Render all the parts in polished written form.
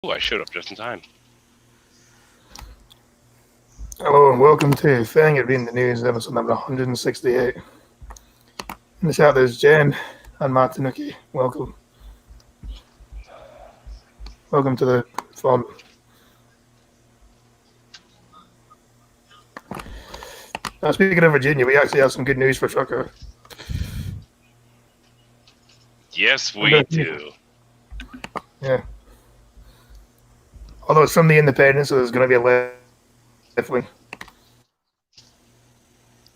Oh, I showed up just in time. Hello and welcome to Fang It Reading the News, episode number 168. In the chat, there's Jen and Martinuki. Welcome. Welcome to the fun. Speaking of Virginia, we actually have some good news for Trucker. Yes, we do. Yeah. Although it's from the Independent, so there's going to be a left wing.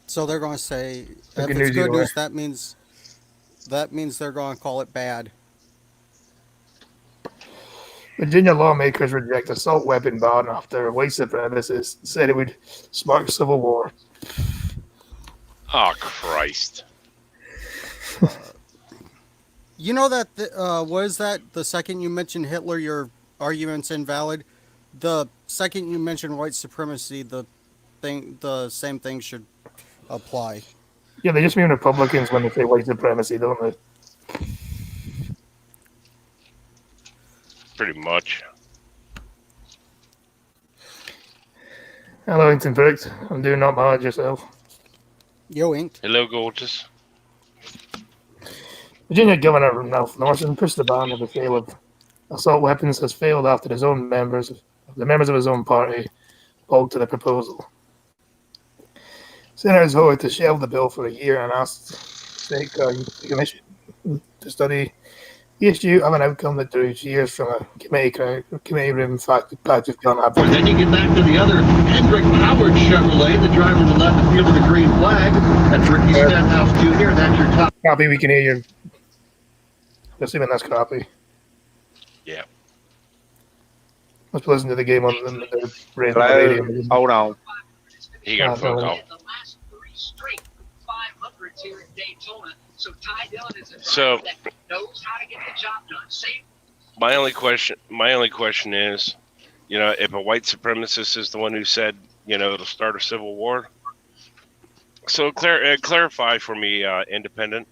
So they're going to say, Good if news it's either good way. news, that means they're going to call it bad. Virginia lawmakers reject assault weapon ban after white supremacists said it would spark civil war. Oh, Christ. You know that what is that? The second you mention Hitler, your argument's invalid. The second you mention white supremacy, the same thing should apply. Yeah, they just mean Republicans when they say white supremacy, don't they? Pretty much. Hello, Hinton Brooks. I'm doing not bad yourself. Yo, inked. Hello, gorgeous. Virginia Governor Ralph Northam pushed the ban of the sale of assault weapons has failed after the members of his own party balked to the proposal. Senators voted to shelve the bill for a year and asked the commission to study the issue of an outcome that drew years from a committee-ridden package of gun And then you get back to the other Hendrick Howard Chevrolet, the driver that led the field of the green flag. That's Ricky Stenhouse Jr. That's your top. Copy, we can hear you. Assuming that's copy. Yeah. Let's listen to the game on the radio. Hold on. He got phone call. So, my only question is, if a white supremacist is the one who said, it'll start a civil war. So clarify for me, Independent.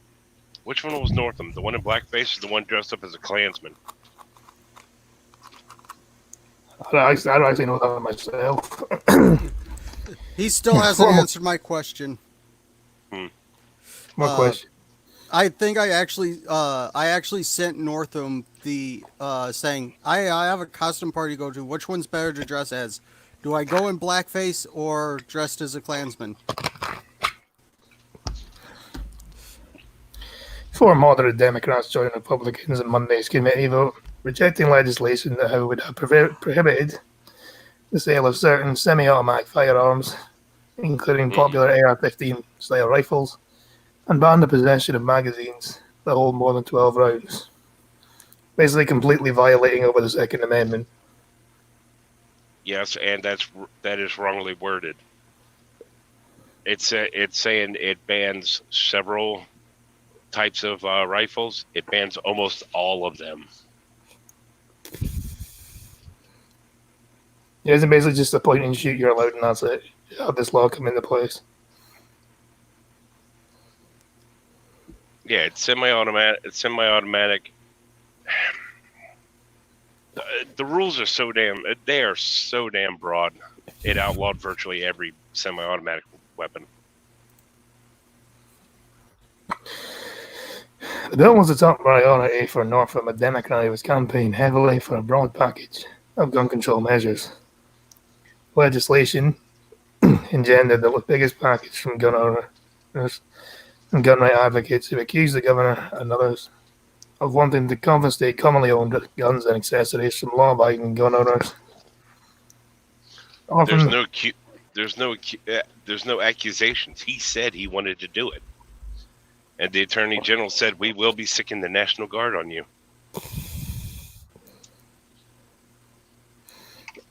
Which one was Northam? The one in blackface or the one dressed up as a Klansman? I don't actually know that myself. He still hasn't answered my question. More question. I think I actually sent Northam the saying I have a costume party to go to. Which one's better to dress as? Do I go in blackface or dressed as a Klansman? Four moderate Democrats joined Republicans in Monday's committee vote, rejecting legislation that would have prohibited the sale of certain semi-automatic firearms, including popular AR-15 style rifles, and banned the possession of magazines that hold more than 12 rounds, basically completely violating over the Second Amendment. Yes, and that is wrongly worded. It's saying it bans several types of rifles. It bans almost all of them. Yeah, isn't basically just a point and shoot you're allowed, and that's it. How this law come into place? Yeah, it's semi-automatic. The rules are so damn broad. It outlawed virtually every semi-automatic weapon. The bill was a top priority for Northam, a Democrat who was campaigning heavily for a broad package of gun control measures. Legislation engendered the biggest package from gun owners and gun right advocates who accused the governor and others of wanting to confiscate commonly owned guns and accessories from law-abiding gun owners. There's no accusations. He said he wanted to do it. And the Attorney General said, we will be sicking the National Guard on you.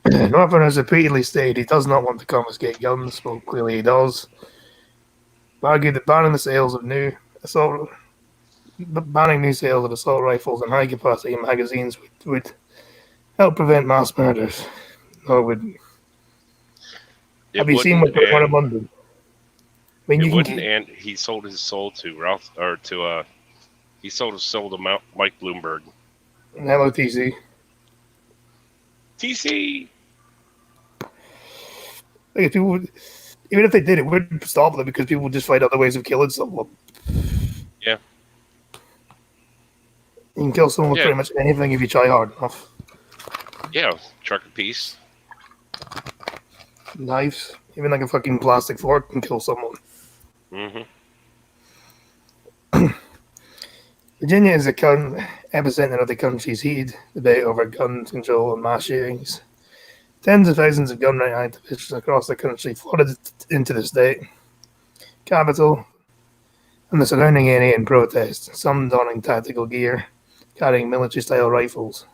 Northam has repeatedly stated he does not want to confiscate guns, but clearly he does. Argued that banning new sales of assault rifles and high-capacity magazines would help prevent mass murders. Have you seen what went on London? I mean, and he sold his soul to he sold his soul to Mike Bloomberg. MOTC. TC. Like if people would, even if they did, it wouldn't stop them because people would just find other ways of killing someone. Yeah. You can kill someone with Yeah. pretty much anything if you try hard enough. Yeah, truck a piece. Knives, even like a fucking plastic fork can kill someone. Mm-hmm. Virginia is the epicenter of the country's heated debate over gun control and mass shootings. Tens of thousands of gun right activists across the country flooded into the state capital and the surrounding area in protest, some donning tactical gear, carrying military-style rifles.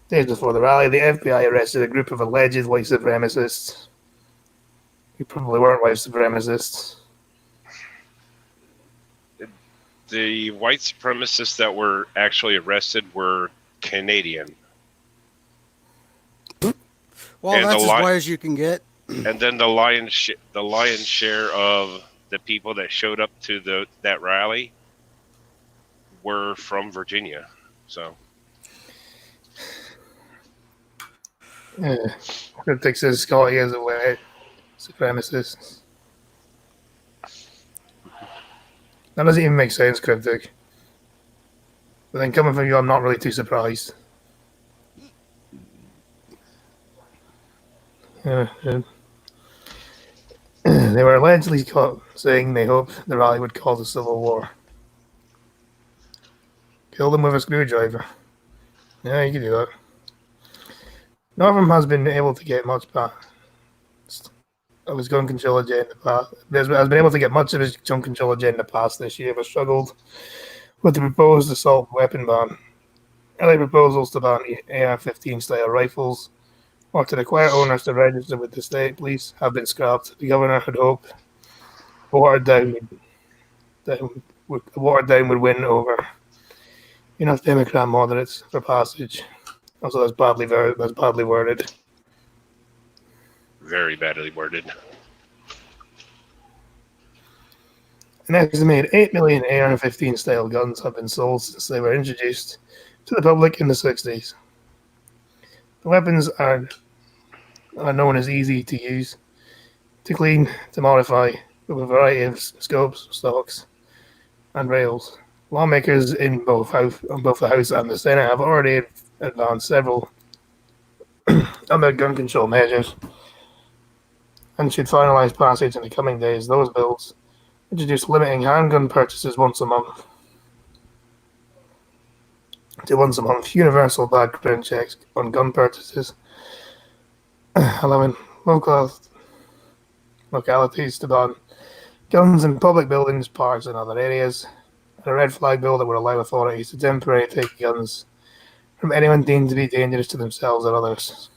Days before the rally, the FBI arrested a group of alleged white supremacists, who probably weren't white supremacists. The white supremacists that were actually arrested were Canadian. Well, And that's the as li- white as you can get. And then the lion's share of the people that showed up to that rally were from Virginia. So Cryptic says Scotty is a white supremacist. That doesn't even make sense, Cryptic. But then coming from you, I'm not really too surprised. They were allegedly caught saying they hoped the rally would cause a civil war. Kill them with a screwdriver. Yeah, you can do that. None of them has been able to get much past of his gun control agenda. Has been able to get much of his gun control agenda passed this year, but struggled with the proposed assault weapon ban. Early proposals to ban AR-15 style rifles or to require owners to register with the state police have been scrapped. The governor had hoped watered down would win over enough Democrat moderates for passage. Also, that's badly worded. very badly worded. An estimated 8 million AR-15 style guns have been sold since they were introduced to the public in the 60s. The weapons are known as easy to use, to clean, to modify, with a variety of scopes, stocks, and rails. Lawmakers in both the House and the Senate have already advanced several other gun control measures and should finalize passage in the coming days. Those bills introduce limiting handgun purchases once a month, universal background checks on gun purchases, allowing localities to ban guns in public buildings, parks, and other areas, and a red flag bill that would allow authorities to temporarily take guns from anyone deemed to be dangerous to themselves or others.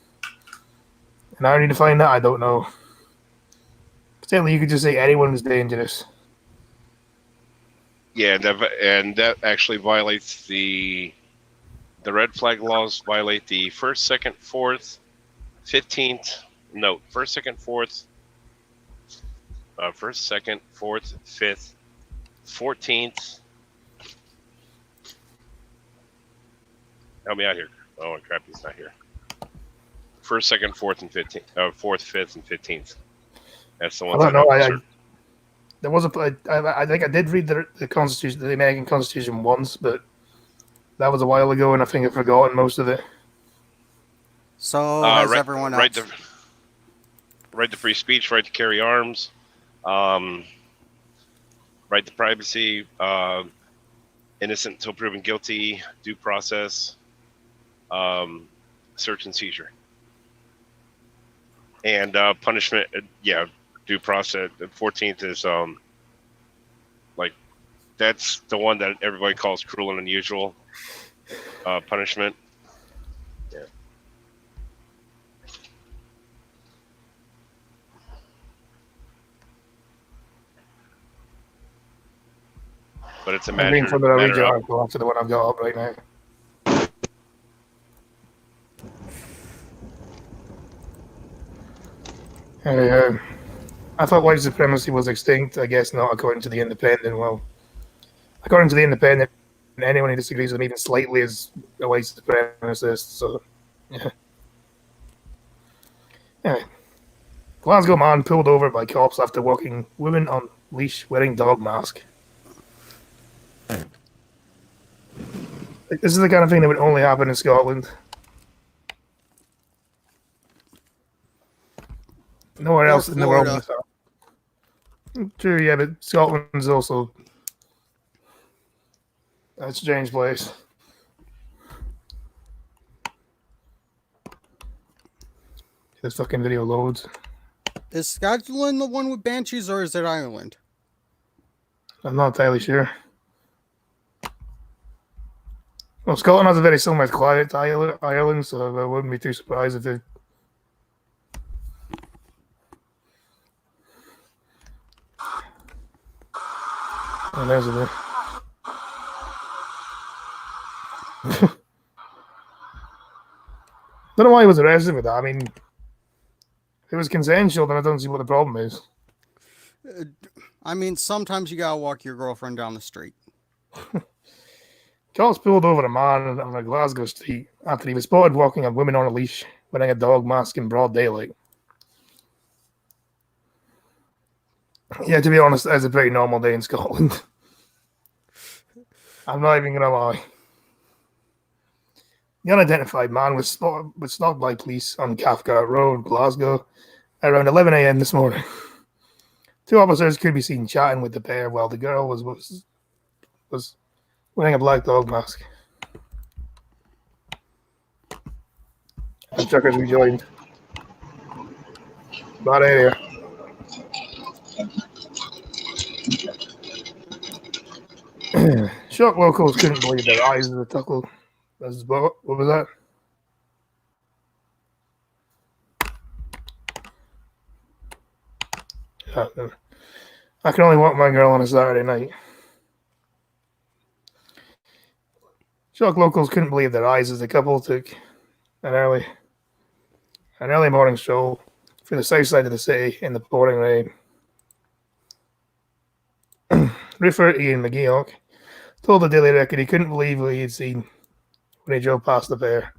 And how do you define that? I don't know. Certainly, you could just say anyone's dangerous. Yeah, and that actually violates the red flag laws. Violate the first, second, fourth, 15th. No, first, second, fourth. First, second, fourth, fifth, 14th. Help me out here. Oh crap, he's not here. First, second, fourth, and 15th. Fourth, fifth, and 15th. That's the I ones don't know. have There was I think I did read the Constitution, the American Constitution once, but that was a while ago, and I think I've forgotten most of it. So has everyone else. Right to free speech, right to carry arms, right to privacy, innocent until proven guilty, due process, search and seizure, and punishment. Due process. The 14th is that's the one that everybody calls cruel and unusual punishment. Yeah. But it's a I'm matter, reading from the original matter of article after the one I've got up right now. I thought white supremacy was extinct. I guess not, according to the Independent. Well, according to the Independent, anyone who disagrees with them even slightly is a white supremacist. So, yeah. Anyway, Glasgow man pulled over by cops after walking woman on leash wearing dog mask. Like, this is the kind of thing that would only happen in Scotland. Nowhere Or else in the world. Florida. True, yeah, but Scotland's also a strange place. This fucking video loads. Is Scotland the one with banshees, or is it Ireland? I'm not entirely sure. Well, Scotland has a very similar climate to Ireland, so I wouldn't be too surprised if it. Oh, there's a bit. Don't know why he was arrested with that. I mean, if it was consensual, then I don't see what the problem is. I mean, sometimes you gotta walk your girlfriend down the street. Cops pulled over a man on a Glasgow street after he was spotted walking a woman on a leash wearing a dog mask in broad daylight. Yeah, to be honest, that's a pretty normal day in Scotland. I'm not even gonna lie. The unidentified man was stopped by police on Cathcart Road, Glasgow, around 11 a.m. this morning. Two officers could be seen chatting with the pair while the girl was wearing a black dog mask. The truckers rejoined. Bad area. Shocked locals couldn't believe their eyes as the tuckle. What was that? I can only walk my girl on a Saturday night. Shocked locals couldn't believe their eyes as the couple took an early morning stroll through the south side of the city in the pouring rain. Roofer Ian McGeoch told the Daily Record he couldn't believe what he had seen when he drove past the pair.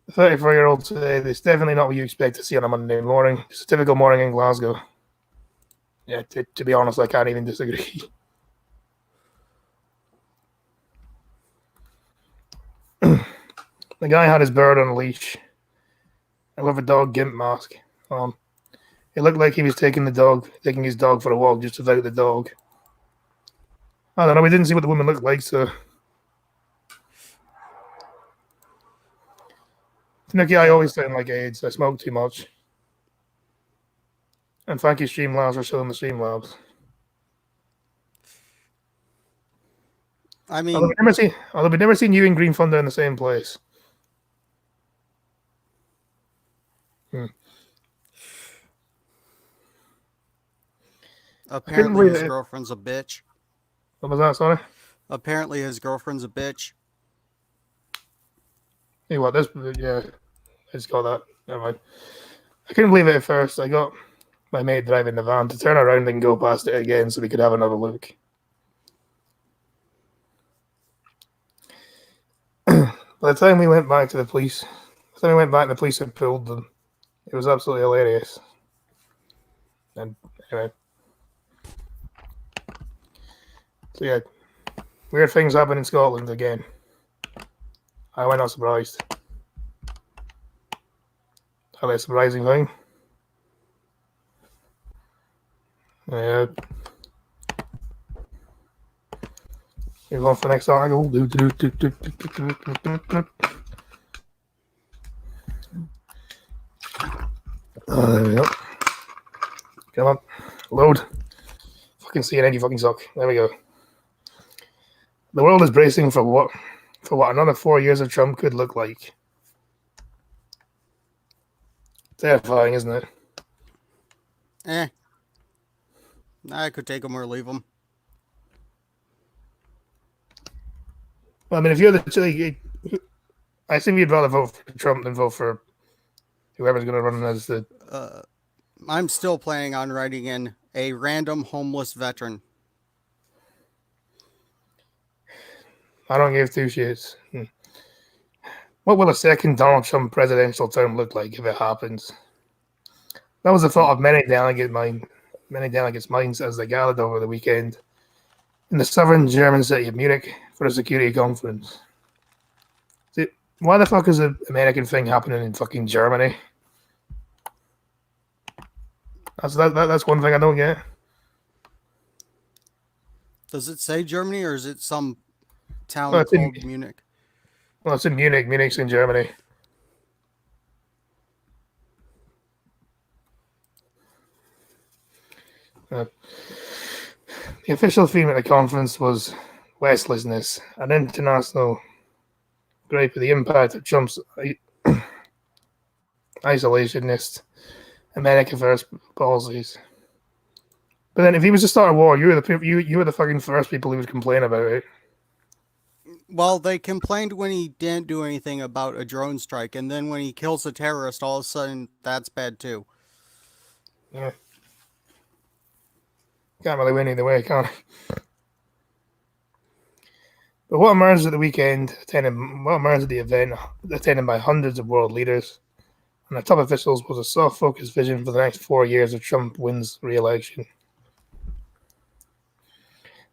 The 34-year-old said it's definitely not what you expect to see on a Monday morning. It's a typical morning in Glasgow. Yeah, to be honest, I can't even disagree. The guy had his bird on a leash and with a dog gimp mask on. It looked like he was taking his dog for a walk just without the dog. I don't know, we didn't see what the woman looked like, so. Nikki, I always sound like AIDS. I smoke too much. And thank you, Streamlabs, for showing the Streamlabs. I mean, although we've never seen you and Green Thunder in the same place. apparently his girlfriend's a bitch. What was that, sorry? Apparently his girlfriend's a bitch. Hey, what, yeah, I just got that. Never mind. I couldn't believe it at first. I got my mate driving the van to turn around and go past it again so we could have another look. By the time we went back to the police, the police had pulled them. It was absolutely hilarious. And anyway. So yeah, weird things happen in Scotland again. I was not surprised. Are they a surprising thing? Yeah. Move on for the next article. There we go. Come on. Load. Fucking CNN, you fucking suck. There we go. The world is bracing for what another 4 years of Trump could look like. Terrifying, isn't it? I could take him or leave him. Well, I mean, if you're I think you'd rather vote for Trump than vote for whoever's going to run as the. I'm still planning on writing in a random homeless veteran. I don't give two shits. What will a second Donald Trump presidential term look like if it happens? That was the thought of many delegates' minds as they gathered over the weekend in the southern German city of Munich for a security conference. See, why the fuck is the American thing happening in fucking Germany? That's one thing I don't get. Does it say Germany or is it some town No, it's in- called Munich? Well, it's in Munich. Munich's in Germany. The official theme at the conference was Westlessness, an international gripe of the impact of Trump's isolationist, America First policies. But then, if he was to start a war, you were the fucking first people who would complain about it. Well, they complained when he didn't do anything about a drone strike, and then when he kills a terrorist, all of a sudden that's bad too. Yeah. Can't really win either way, can I? But what emerged at the weekend, what emerged at the event, attended by hundreds of world leaders and the top officials, was a soft, focused vision for the next 4 years if Trump wins re-election.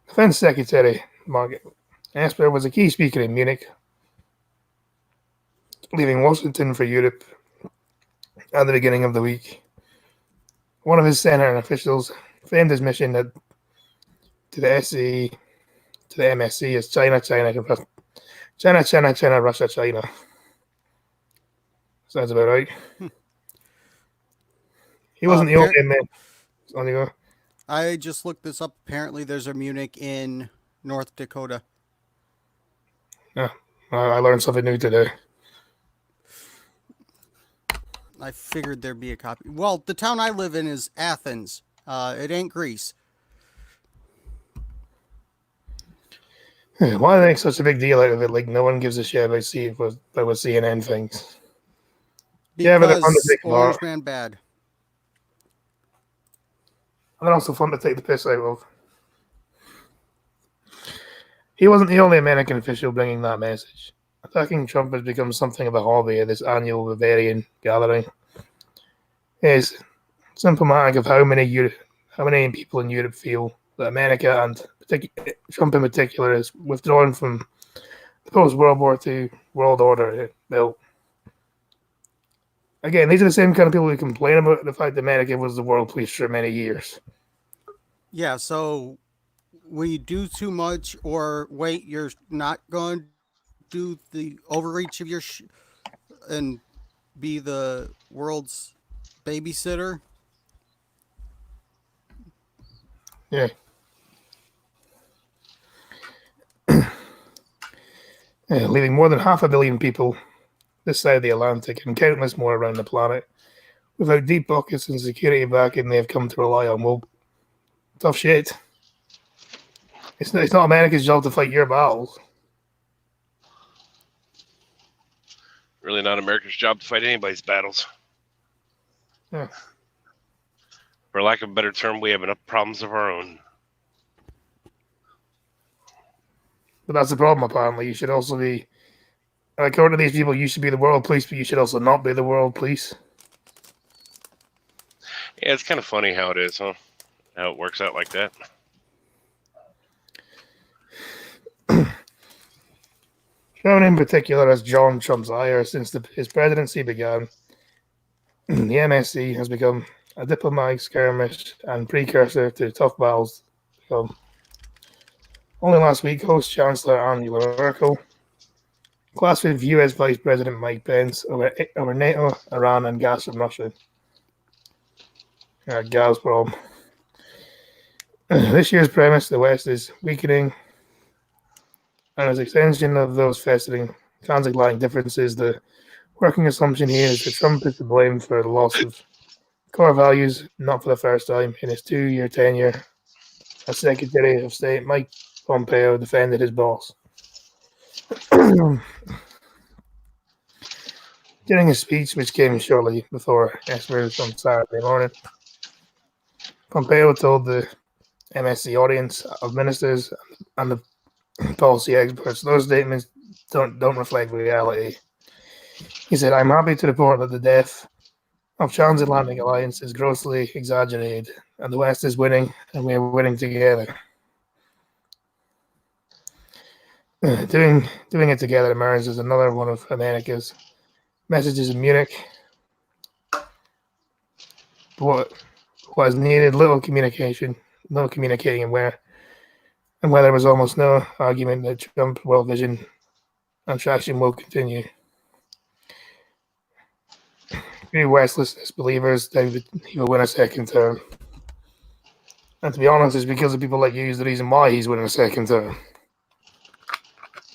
Defense Secretary Mark Esper was a key speaker in Munich, leaving Washington for Europe at the beginning of the week. One of his Senate officials framed his mission to the SCE, to the MSC as China, Russia, China. Sounds about right. He wasn't the only man. On you go. I just looked this up. Apparently, there's a Munich in North Dakota. Yeah, I learned something new today. I figured there'd be a copy. Well, the town I live in is Athens. It ain't Greece. Why do they make such a big deal out of it? Like no one gives a shit about what CNN thinks. Yeah, but they're fun to take Orange apart. Man bad. And they're also fun to take the piss out of. He wasn't the only American official bringing that message. Attacking Trump has become something of a hobby at this annual Bavarian gathering. It is symptomatic of how many people in Europe feel that America and Trump in particular is withdrawn from the post-World War II world order it built. Again, these are the same kind of people who complain about the fact that America was the world police for many years. Yeah, so when you do too much or wait, you're not going to do the overreach of your and be the world's babysitter. Yeah. Leaving more than 500 million people this side of the Atlantic and countless more around the planet without deep pockets and security backing they have come to rely on. Well, tough shit. It's not America's job to fight your battles. Really not America's job to fight anybody's battles. Yeah. For lack of a better term, we have enough problems of our own. But that's the problem, apparently. You should also be, according to these people, you should be the world police, but you should also not be the world police. Yeah, it's kind of funny how it is, huh? How it works out like that. Shown in particular as John Trump's ire since his presidency began, the MSC has become a diplomatic skirmish and precursor to tough battles to come. Only last week, host Chancellor Angela Merkel clashed with US Vice President Mike Pence over NATO, Iran, and gas from Russia. Gazprom. This year's premise, the West is weakening, and as extension of those festering transatlantic differences, the working assumption here is that Trump is to blame for the loss of core values, not for the first time in his 2-year tenure as Secretary of State. Mike Pompeo defended his boss. During a speech which came shortly before Esper's on Saturday morning, Pompeo told the MSC audience of ministers and policy experts. Those statements don't reflect reality. He said, "I'm happy to report that the death of Transatlantic Alliance is grossly exaggerated, and the West is winning, and we are winning together. Doing it together emerges as another one of America's messages in Munich. What was needed little communicating, and where there was almost no argument that Trump world vision and traction will continue. Few Westless believers that he will win a second term. And to be honest, it's because of people like you is the reason why he's winning a second term.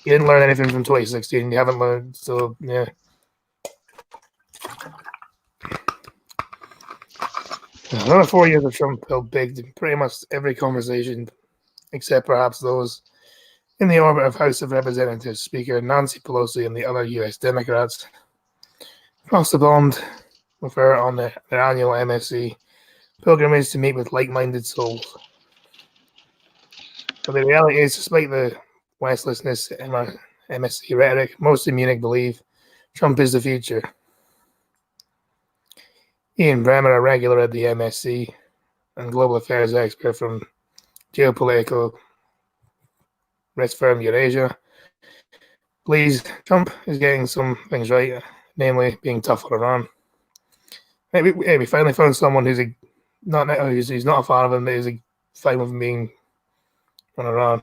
You didn't learn anything from 2016. You haven't learned, so yeah. Another 4 years of Trump held big in pretty much every conversation, except perhaps those in the orbit of House of Representatives Speaker Nancy Pelosi and the other U.S. Democrats. Across the pond with her on their annual MSC pilgrimage to meet with like-minded souls. But the reality is, despite the Westlessness and MSC rhetoric, most in Munich believe Trump is the future. Ian Bremmer, a regular at the MSC and global affairs expert from geopolitical risk firm Eurasia, believes Trump is getting some things right, namely being tough on Iran. Maybe we finally found someone who's not a fan of him, but is fine with him being on Iran.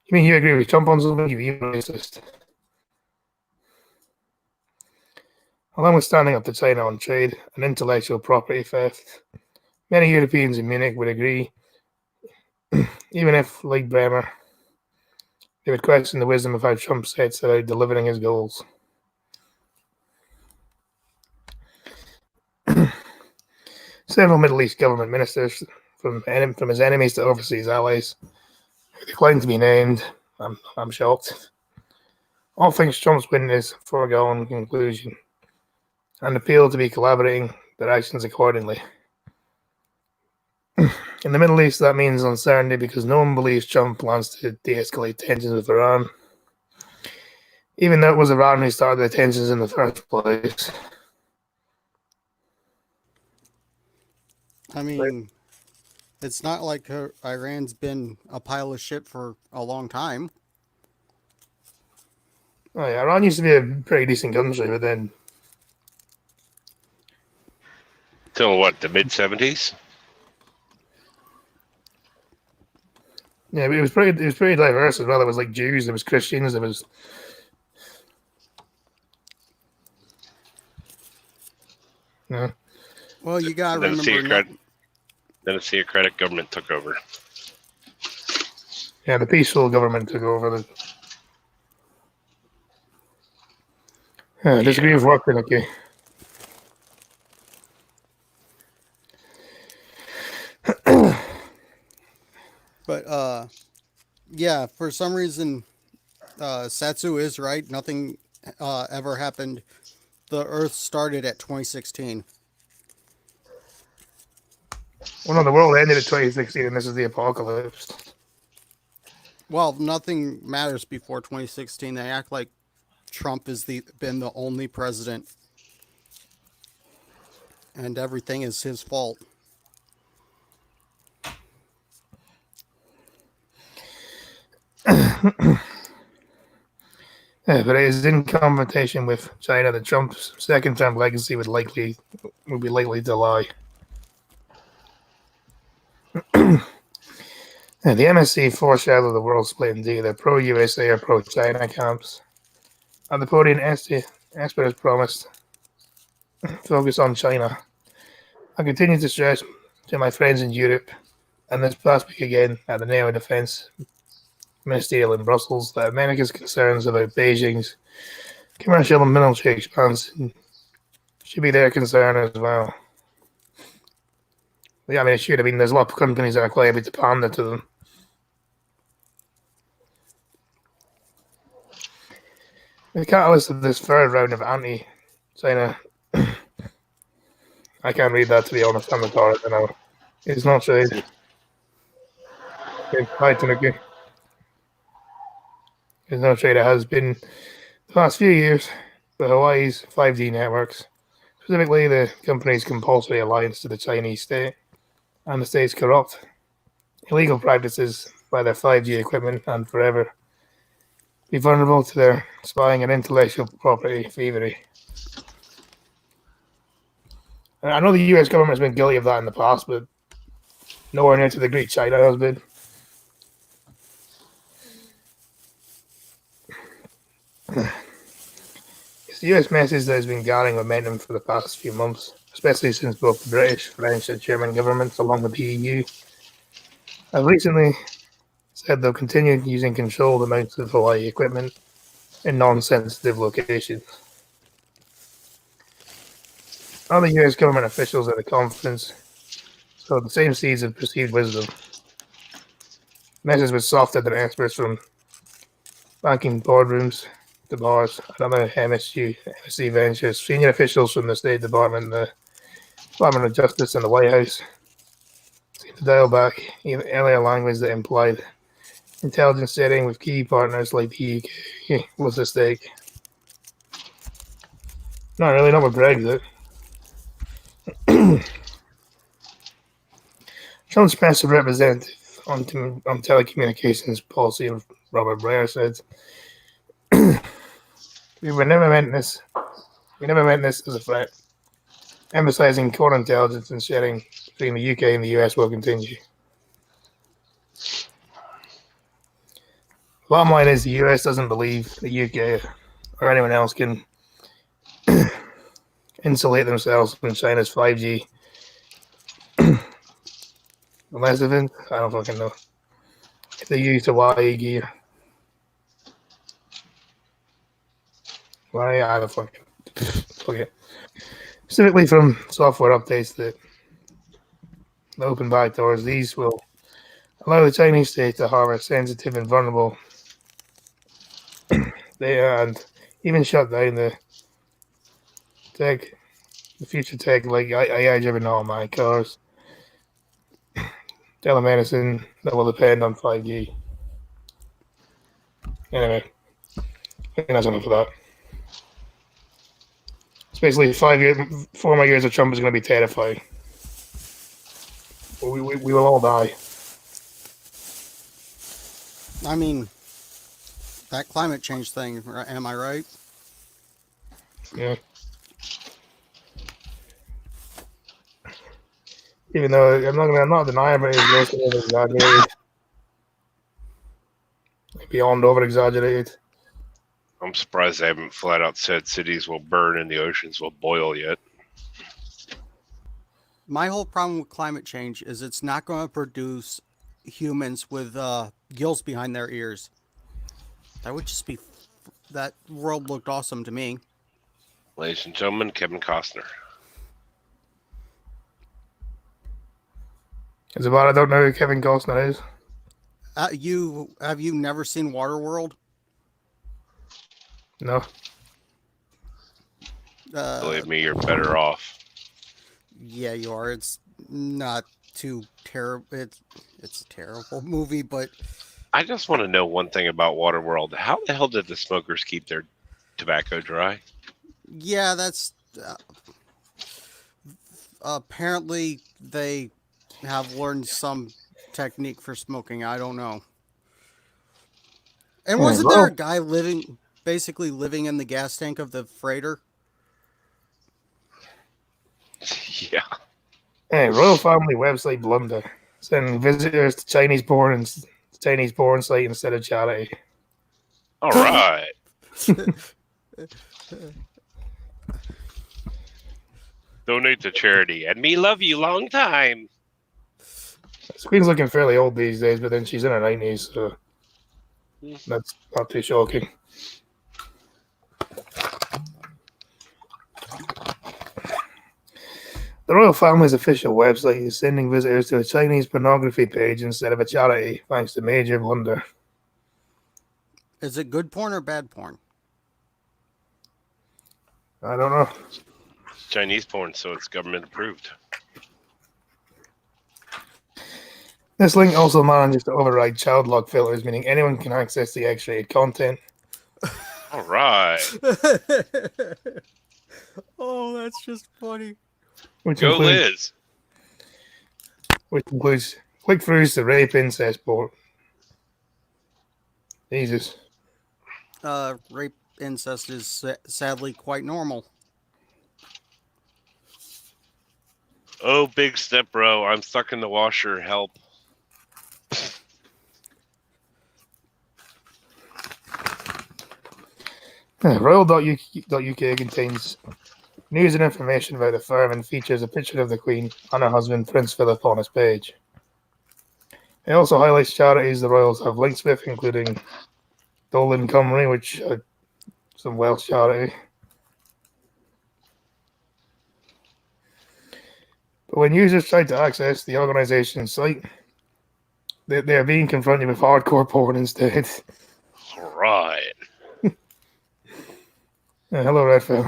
You mean you agree with Trump on something? You're racist. Along with standing up to China on trade and intellectual property theft, many Europeans in Munich would agree, even if, like Bremer, they would question the wisdom of how Trump sets about delivering his goals. Several Middle East government ministers, from his enemies to overseas allies, who declined to be named, I'm shocked, all think Trump's win is a foregone conclusion, and appeal to be collaborating their actions accordingly. In the Middle East, that means uncertainty because no one believes Trump plans to de-escalate tensions with Iran, even though it was Iran who started the tensions in the first place. I mean, it's not like Iran's been a pile of shit for a long time. Oh yeah, Iran used to be a pretty decent country, but then Till what, the mid 70s? yeah, but it was pretty diverse as well. There was like Jews, there was Christians, there was yeah. Well, you gotta Then remember. the theocratic government took over. Yeah, the peaceful government took over. I disagree with working, okay. But yeah, for some reason, Satsu is right. Nothing ever happened. The Earth started at 2016. Well, no, the world ended in 2016, and this is the apocalypse. Well, nothing matters before 2016. They act like Trump has been the only president, and everything is his fault. Yeah, but it is in confrontation with China that Trump's second-term legacy would be likely to lie. Yeah, the MSC foreshadowed the world split into either pro-USA or pro-China camps. At the podium, expert has promised focus on China. I continue to stress to my friends in Europe, and this past week again at the NATO Defense Ministerial in Brussels, that America's concerns about Beijing's commercial and military expansion should be their concern as well. Yeah, I mean, it should. I mean, there's a lot of companies that are quite able to pander to them. The catalyst of this third round of anti-China, I can't read that to be honest. I'm retarded now. It's not trade. Okay, bye, Tanuki. There's no trade that has been the past few years for Hawaii's 5G networks, specifically the company's compulsory alliance to the Chinese state and the state's corrupt, illegal practices by their 5G equipment and forever be vulnerable to their spying and intellectual property thievery. And I know the US government has been guilty of that in the past, but nowhere near to the degree China has been. It's the US message that has been gaining momentum for the past few months, especially since both the British, French, and German governments, along with the EU, have recently said they'll continue using controlled amounts of Hawaii equipment in non-sensitive locations. Other US government officials at the conference sowed the same seeds of perceived wisdom. Messages were softer than experts from banking boardrooms, the bars, and other MSC ventures. Senior officials from the State Department, the Department of Justice, and the White House seemed to dial back earlier language that implied intelligence sharing with key partners like the UK was at stake. Not really, not with Brexit. Trump's special representative on telecommunications policy, Robert Blair, said, We never meant this as a threat. Emphasizing core intelligence and sharing between the UK and the US will continue. Bottom line is the US doesn't believe the UK or anyone else can insulate themselves from China's 5G. Unless I don't fucking know. If they use Hawaii gear. Why I don't fucking okay. Specifically from software updates that open backdoors, these will allow the Chinese state to harvest sensitive and vulnerable data and even shut down the future tech like AI-driven automatic cars, telemedicine that will depend on 5G. Anyway, I think that's enough of that. It's basically 4 more years of Trump is going to be terrifying. We will all die. I mean, that climate change thing, am I right? Yeah. Even though I'm not denying, but it's grossly over exaggerated. Beyond over exaggerated. I'm surprised they haven't flat out said cities will burn and the oceans will boil yet. My whole problem with climate change is it's not going to produce humans with gills behind their ears. That would just be... That world looked awesome to me. Ladies and gentlemen, Kevin Costner. It's about I don't know who Kevin Costner is. Have you never seen Waterworld? No. Believe me, you're better off. Yeah, you are. It's not too terrible. It's a terrible movie, but I just want to know one thing about Waterworld. How the hell did the smokers keep their tobacco dry? yeah, that's apparently they have learned some technique for smoking. I don't know. And wasn't there a guy basically living in the gas tank of the freighter? Yeah. Hey, Royal Family website blunder. Sending visitors to Chinese porn site instead of charity. All right. Donate to charity. And me love you long time. The Queen's looking fairly old these days, but then she's in her 90s, so that's not too shocking. The Royal Family's official website is sending visitors to a Chinese pornography page instead of a charity, thanks to major blunder. Is it good porn or bad porn? I don't know. Chinese porn, so it's government approved. This link also manages to override child lock filters, meaning anyone can access the X-rated content. All right. Oh, that's just funny. Which Go includes, Liz. click-throughs to rape, incest, porn. Jesus. Rape incest is sadly quite normal. Oh, big step, bro. I'm stuck in the washer. Help. Royal.uk contains news and information about the firm and features a picture of the Queen and her husband, Prince Philip, on its page. It also highlights charities the Royals have links with, including Dolan Cymru, which is some Welsh charity. But when users try to access the organisation's site, they are being confronted with hardcore porn instead. All right. Hello, Redfield.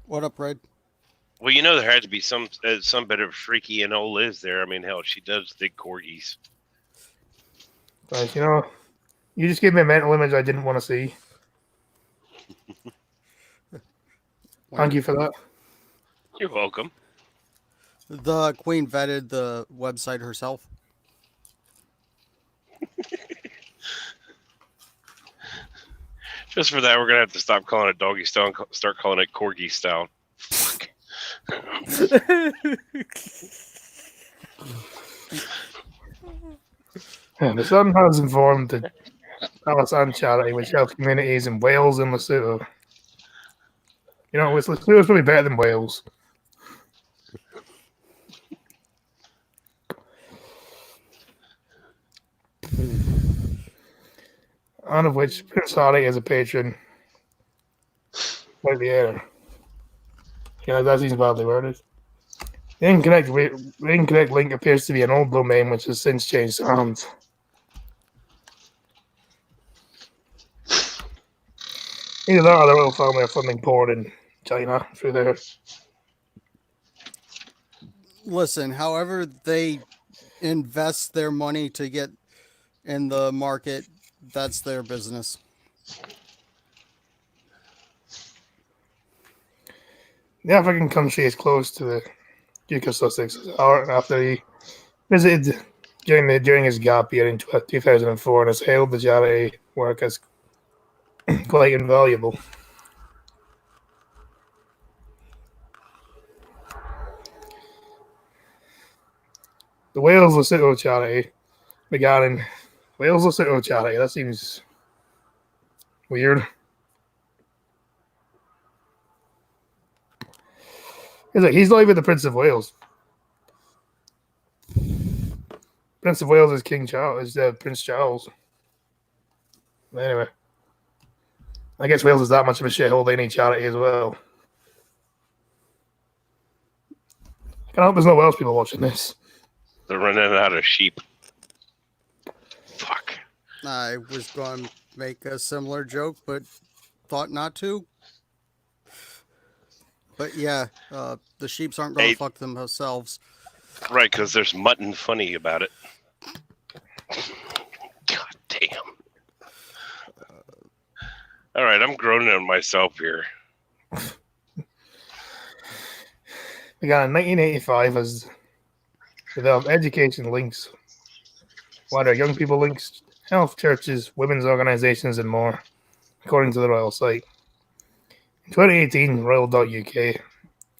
What up, Red? Well, you know there had to be some bit of freaky and old Liz there. I mean, hell, she does dig corgis. Guys, you just gave me a mental image I didn't want to see. Thank you for that. You're welcome. The Queen vetted the website herself. Just for that, we're gonna have to stop calling it doggy style and start calling it corgi style. Fuck. The Sun has informed the Alasan charity, which helps communities in Wales and Lesotho. Lesotho's probably better than Wales. One of which Prince Harry is a patron. Like the air. That seems badly worded. The incorrect link appears to be an old domain which has since changed hands. Either that or the royal family are funding porn in China through there. Listen, however they invest their money to get in the market, that's their business. The African country is close to the Duke of Sussex after he visited during his gap year in 2004 and has hailed the charity work as quite invaluable. The Wales Lesotho charity began in Wales Lesotho charity. That seems weird. He's not even the Prince of Wales. Prince of Wales is King Charles. Is Prince Charles. Anyway, I guess Wales is that much of a shithole they need charity as well. I can hope there's no Welsh people watching this. They're running out of sheep. Fuck. I was going to make a similar joke, but thought not to. But yeah, the sheeps aren't going to fuck themselves. Right, because there's mutton funny about it. God damn. All right, I'm groaning on myself here. Began in 1985 as developed education links, wider young people links, health churches, women's organisations, and more, according to the royal site. In 2018, Royal.uk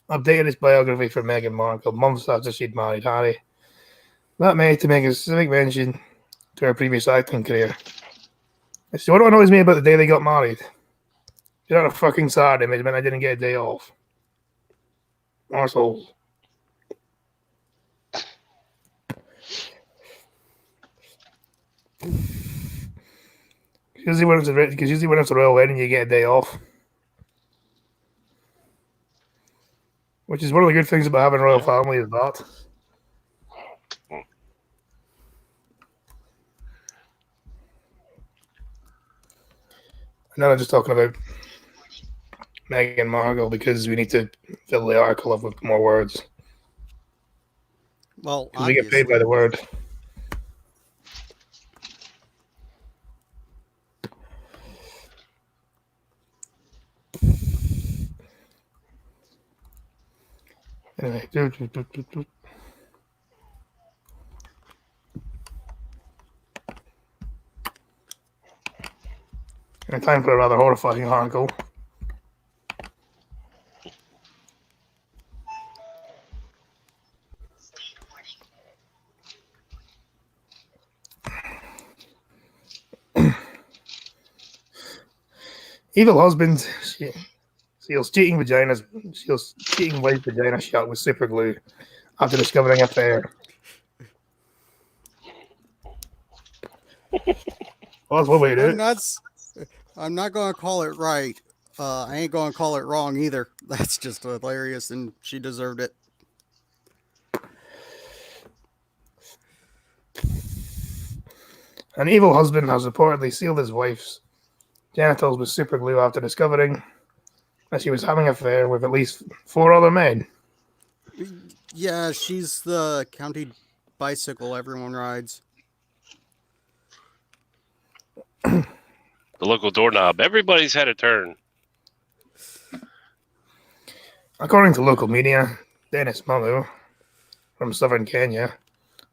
updated its biography for Meghan Markle months after she'd married Harry. That made to make a specific mention to her previous acting career. So what annoys me about the day they got married? You're on a fucking Saturday, it meant I didn't get a day off. Arseholes. Usually when it's a royal wedding, you get a day off. Which is one of the good things about having a royal family is that. Now I'm just talking about Meghan Markle because we need to fill the article up with more words. Well, because we get paid by obviously. the word. Anyway, and time for a rather horrifying article. Evil husband seals cheating vaginas. Seals cheating wife vagina shut with super glue after discovering affair. Well, that's one way to do I'm it. not. I'm not going to call it right. I ain't going to call it wrong either. That's just hilarious, and she deserved it. An evil husband has reportedly sealed his wife's genitals with super glue after discovering that she was having an affair with at least 4 other men. Yeah, she's the county bicycle everyone rides. The local doorknob. Everybody's had a turn. According to local media, Dennis Mamu from southern Kenya,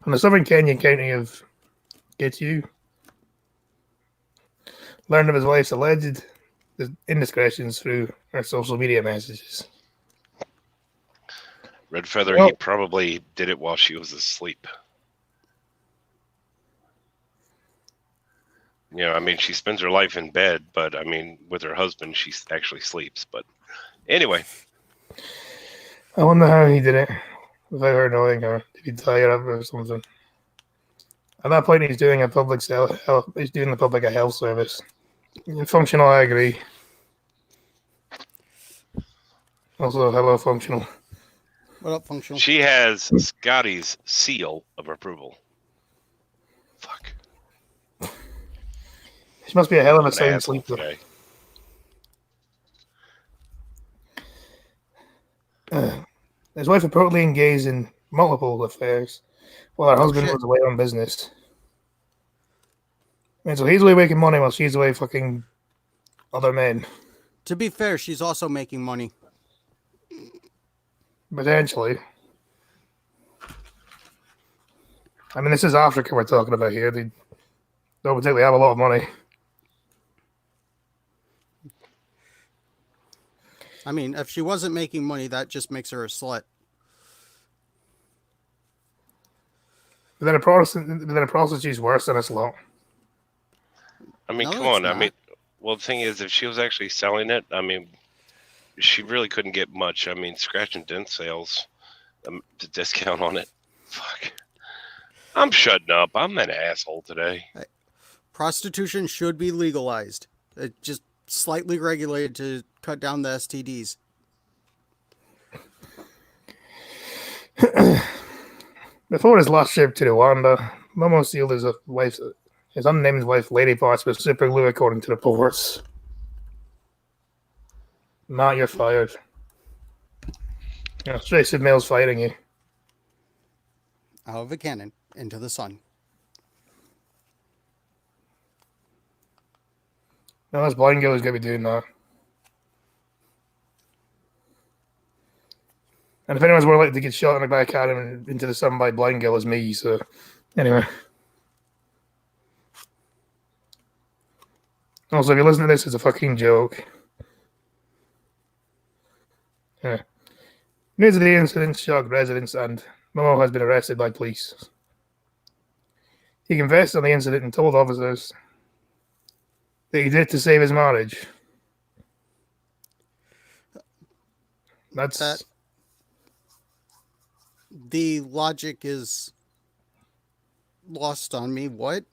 from the southern Kenyan county of Kitui, learned of his wife's alleged indiscretions through her social media messages. Red Feather, Well- he probably did it while she was asleep. You know, I mean, she spends her life in bed, but I mean, with her husband, she actually sleeps. But anyway, I wonder how he did it without her knowing, or did he tie her up or something? At that point, he's doing a public he's doing the public a health service. Functional, I agree. Also, hello, functional. What up, functional? she has Scotty's seal of approval. Fuck. She must be a hell of a I'm an sound asshole sleeper. today. His wife reportedly engaged in multiple affairs while her husband shit. was away on business. And so he's away making money while she's away fucking other men, To be fair, she's also making money. potentially. I mean, this is Africa we're talking about here. They don't particularly have a lot of money. I mean, if she wasn't making money, that just makes her a slut. But then a prostitute's worse than a slut. I mean, No, come it's on. I not. mean, well, the thing is, if she was actually selling it, I mean, she really couldn't get much. I mean, scratch and dent sales, the discount on it. Fuck. I'm shutting up. I'm an asshole today. Prostitution should be legalized. Just slightly regulated to cut down the STDs. Before his last trip to Rwanda, Momo sealed his unnamed wife, lady parts with super glue, according to reports. Matt, you're fired. Jason Mills fighting you. Out of a cannon into the sun. No, this blind girl is going to be doing that. And if anyone's more likely to get shot in the back at him and into the sun by blind girl is me, so anyway. Also, if you listen to this, it's a fucking joke. Yeah. News of the incident shocked residents, and Momo has been arrested by police. He confessed on the incident and told officers that he did it to save his marriage. That the logic is lost on me. What?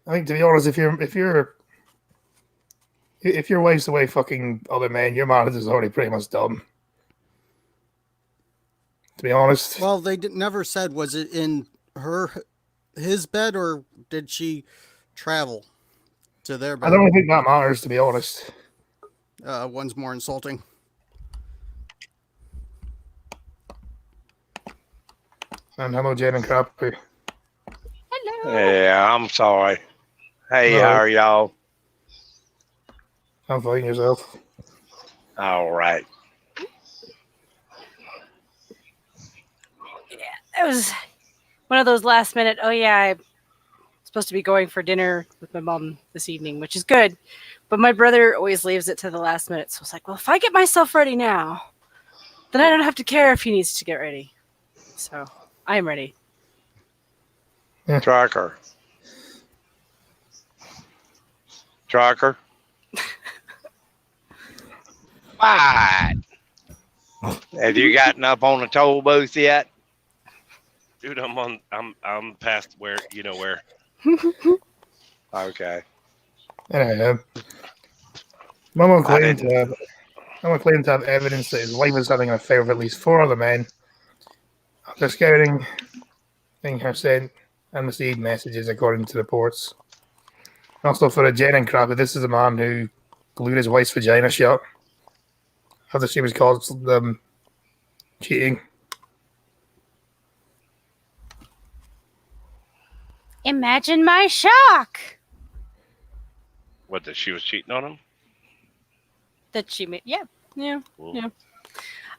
I think, to be honest, if your wife's away fucking other men, your marriage is already pretty much done. To be honest, Well, they never said, was it in his bed, or did she travel to their I bed? don't really think that matters. To be honest, One's more insulting. And hello, Jen and Crappy. Hello. Yeah, I'm sorry. Hey, No. how are y'all? I'm fine, yourself. All right. It was one of those last minute, oh yeah, I'm supposed to be going for dinner with my mom this evening, which is good. But my brother always leaves it to the last minute. So it's like, well, if I get myself ready now, then I don't have to care if he needs to get ready. So I am ready. Tracker. Tracker. What? Have you gotten up on the toll booth yet? Dude, I'm past where you know where. Okay. Anyway, Momo claimed to have evidence that his wife is having an affair with at least 4 other men after scouting her sent and received messages, according to reports. Also, for a Jen and Crappy, this is a man who glued his wife's vagina shut after she was caught cheating. Imagine my shock What, that she was cheating on him? that she made. Yeah. Cool. Yeah.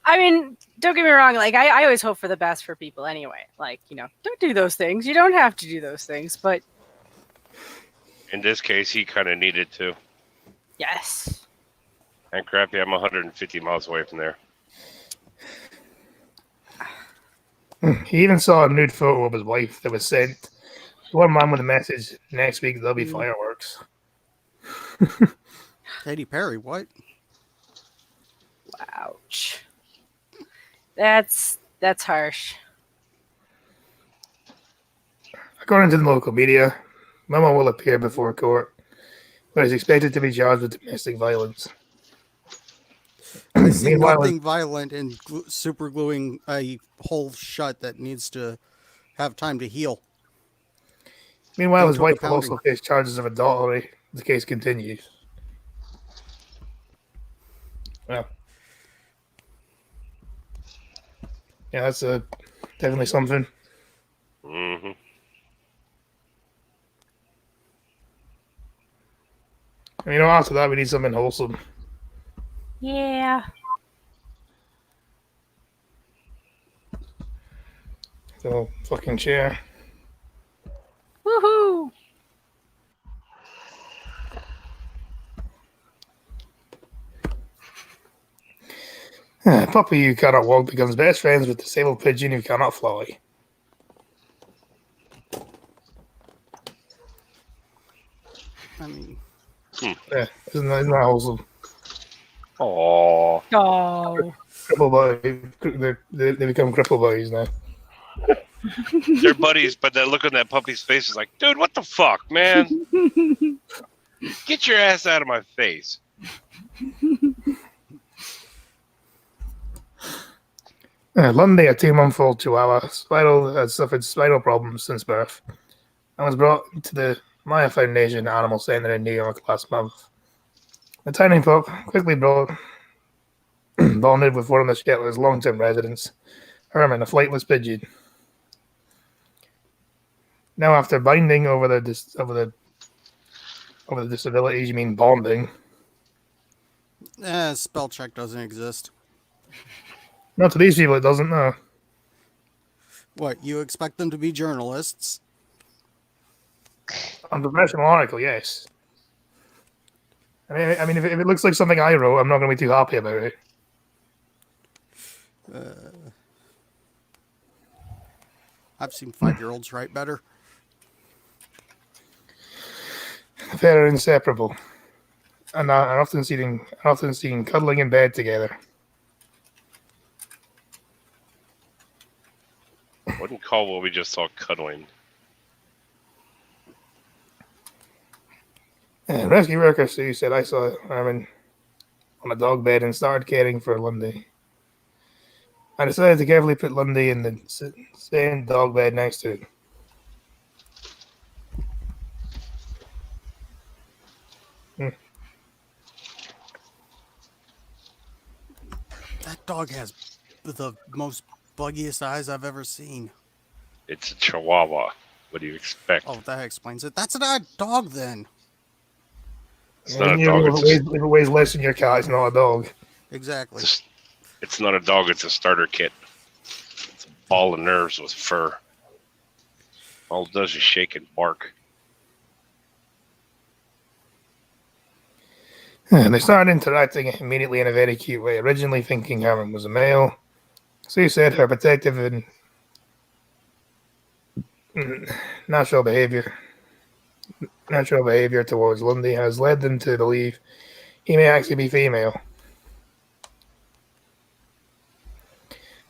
I mean, don't get me wrong. Like, I always hope for the best for people anyway. Like, don't do those things. You don't have to do those things. But In this case, he kind of needed to. yes. And Crappy, I'm 150 miles away from there. He even saw a nude photo of his wife that was sent to one man with a message, next week there'll be fireworks. Katy Perry, what? Ouch. That's harsh. According to the local media, Momo will appear before court, but is expected to be charged with domestic violence. I see Meanwhile, nothing violent in super gluing a hole shut that needs to have time to heal. Meanwhile, his Don't wife took will the also face charges of adultery. The case continues. Well, yeah, that's definitely something. Mm-hmm. And, after that, we need something wholesome. Yeah. So, fucking chair. Woohoo. Puppy who cannot walk becomes best friends with disabled pigeon who cannot fly. I mean, Yeah, isn't that wholesome? Oh. Oh. Cripple boy, they become cripple boys now. They're buddies, but that look on that puppy's face is like, dude, what the fuck, man? Get your ass out of my face. Lundy, a 2-month-old Chihuahua, has suffered spinal problems since birth and was brought to the Maya Foundation Animal Center in New York last month. The tiny pup quickly bonded with one of the shelter's long-term residents, Herman, a flightless pigeon. Now, after binding over the disabilities, you mean bonding? spell check doesn't exist. Not to these people, it doesn't. No. What, you expect them to be journalists? On professional article, yes. I mean, if it looks like something I wrote, I'm not going to be too happy about it. I've seen 5-year-olds write better. They're inseparable, and are often seen cuddling in bed together. Wouldn't call what we just saw cuddling. Rescue worker Sue said, I saw Herman on a dog bed and started caring for Lundy. I decided to carefully put Lundy in the same dog bed next to it. That dog has the most buggiest eyes I've ever seen. It's a Chihuahua. What do you expect? Oh, that explains it. That's not a dog then. It's not a You know, dog. if it weighs less than your car, it's not a dog. Exactly. It's not a dog. It's a starter kit. It's a ball of nerves with fur. All it does is shake and bark. And they started interacting immediately in a very cute way, originally thinking Aaron was a male. Sue said her protective and natural behavior towards Lundy has led them to believe he may actually be female.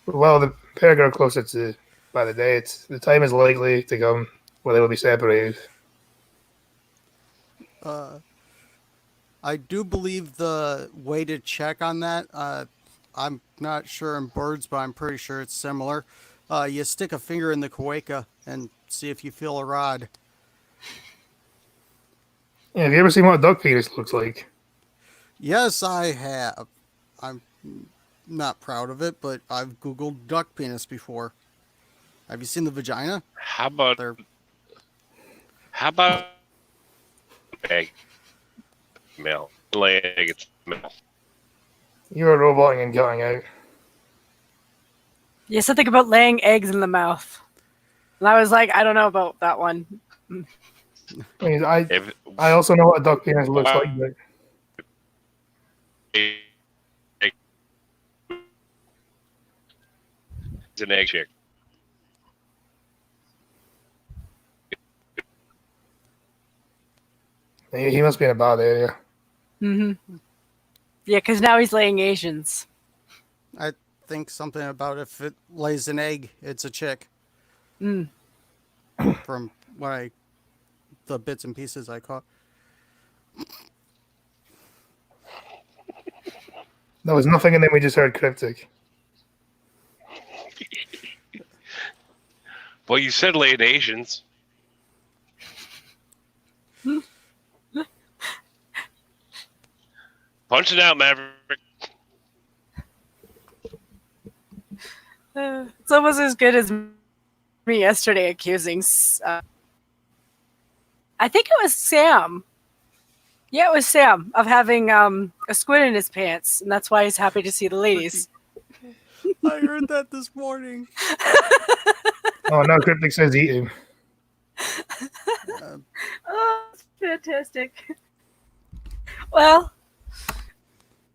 While the pair grow closer to by the day, the time is likely to come where they will be separated. I do believe the way to check on that, I'm not sure in birds, but I'm pretty sure it's similar. You stick a finger in the cloaca and see if you feel a rod. Yeah, have you ever seen what a duck penis looks like? Yes, I have. I'm not proud of it, but I've Googled duck penis before. Have you seen the vagina? How about They're egg? Male. Laying egg. It's male. You're roboting and going out. Yeah, something about laying eggs in the mouth. And I was like, I don't know about that one. I mean, I If also know what a duck penis looks like, but it's an egg chick. he must be in a bad area. Mm-hmm. Yeah, because now he's laying Asians. I think something about if it lays an egg, it's a chick. Mm. From the bits and pieces I caught. There was nothing, and then we just heard cryptic. Well, you said laying Asians. Punch it out, Maverick. It's almost as good as me yesterday accusing. I think it was Sam. Yeah, it was Sam of having a squid in his pants, and that's why he's happy to see the ladies. I heard that this morning. Oh, no, cryptic says eat him. Oh, it's fantastic. Well,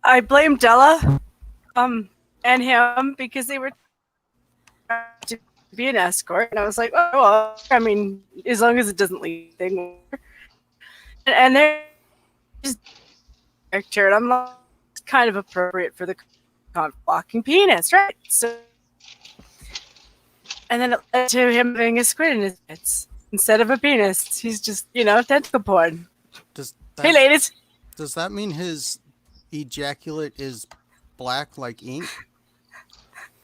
I blame Della and him because they were trying to be an escort, and I was like, oh, well, I mean, as long as it doesn't lead thing. And they're just character, and I'm like, it's kind of appropriate for the walking penis, right? So, and then it led to him having a squid in his pants instead of a penis. He's just, tentacle porn. Hey, ladies. Does that mean his ejaculate is black like ink?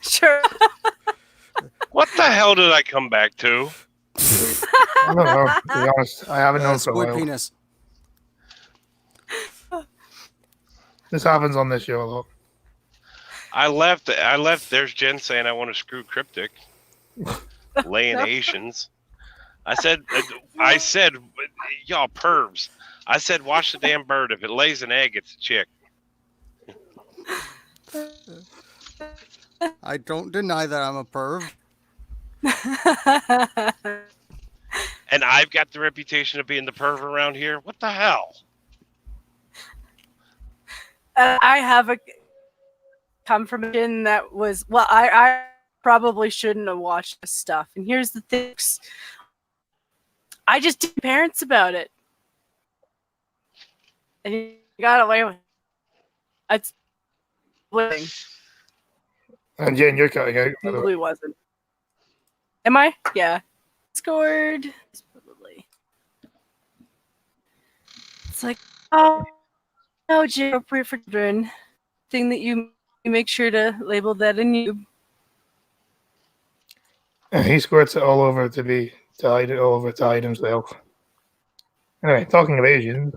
Sure. What the hell did I come back to? I don't know, to be honest. I haven't known for a Squid while. penis. This happens on this show a lot. I left. There's Jen saying I want to screw cryptic. Laying Asians. I said, y'all pervs. I said, watch the damn bird. If it lays an egg, it's a chick. I don't deny that I'm a perv. And I've got the reputation of being the perv around here. What the hell? I have a confirmation that was, well, I probably shouldn't have watched this stuff. And here's the thing. I just did parents about it. And he got away with it. It's winning. And Jen, you're cutting out. by the way. Probably wasn't. Am I? Yeah. Scored. Probably. It's like, oh, no, Jim, appropriate for children. Thing that you make sure to label that in you. And he squirts it all over to hide himself. Anyway, talking of Asians.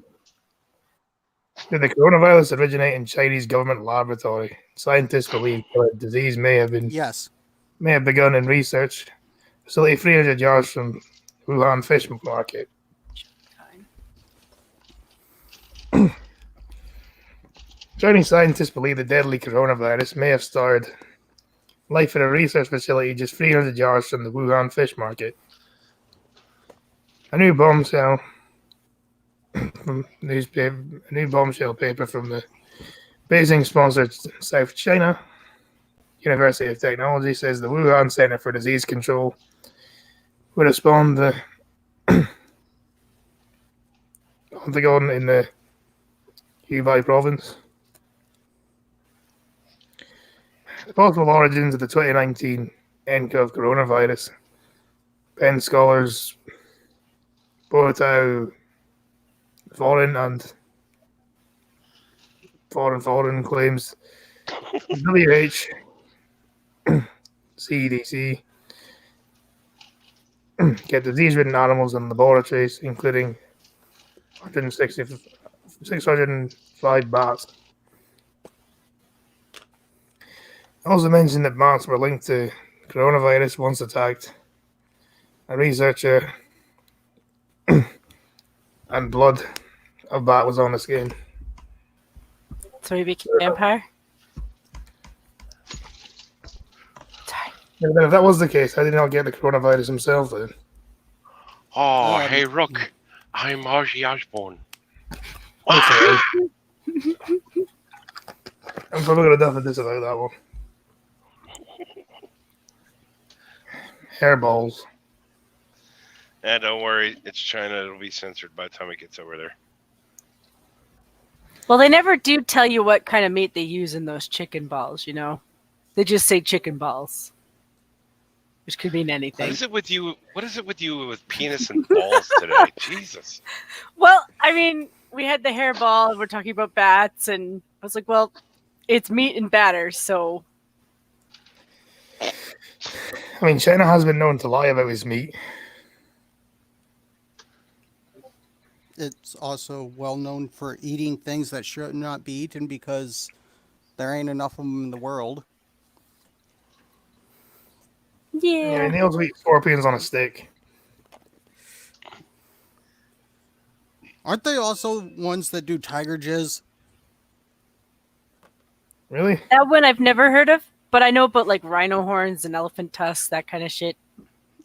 Did the coronavirus originate in Chinese government laboratory? Scientists believe the disease may have Yes. begun in research facility 300 yards from Wuhan Fish Market. Chinese scientists believe the deadly coronavirus may have started life at a research facility just 300 yards from the Wuhan Fish Market. A new bombshell paper from the Beijing-sponsored South China University of Technology says the Wuhan Center for Disease Control would have spawned the Pentagon in the Hubei province. The possible origins of the 2019 nCoV coronavirus. Penn scholars Boatao Foreign and Foreign claims WH CDC get disease-ridden animals in laboratories, including 605 bats. Also mentioned that bats were linked to coronavirus once attacked. A researcher and blood of bat was on the skin. So he became a vampire? Yeah, if that was the case, how did he not get the coronavirus himself then? Oh, hey, Rook. I'm Ozzy Osbourne. Okay. I'm probably going to definitely disavow that one. Hairballs. Don't worry. It's China. It'll be censored by the time it gets over there. Well, they never do tell you what kind of meat they use in those chicken balls, you know? They just say chicken balls, which could mean anything. What is it with you? What is it with you with penis and balls today? Jesus. Well, I mean, we had the hairball, and we're talking about bats, and I was like, well, it's meat and batter, so... I mean, China has been known to lie about his meat. It's also well known for eating things that should not be eaten because there ain't enough of them in the world. Yeah, Yeah. they also eat scorpions on a stick. Aren't they also ones that do tiger jizz? Really? That one I've never heard of, but I know about, like, rhino horns and elephant tusks, that kind of shit.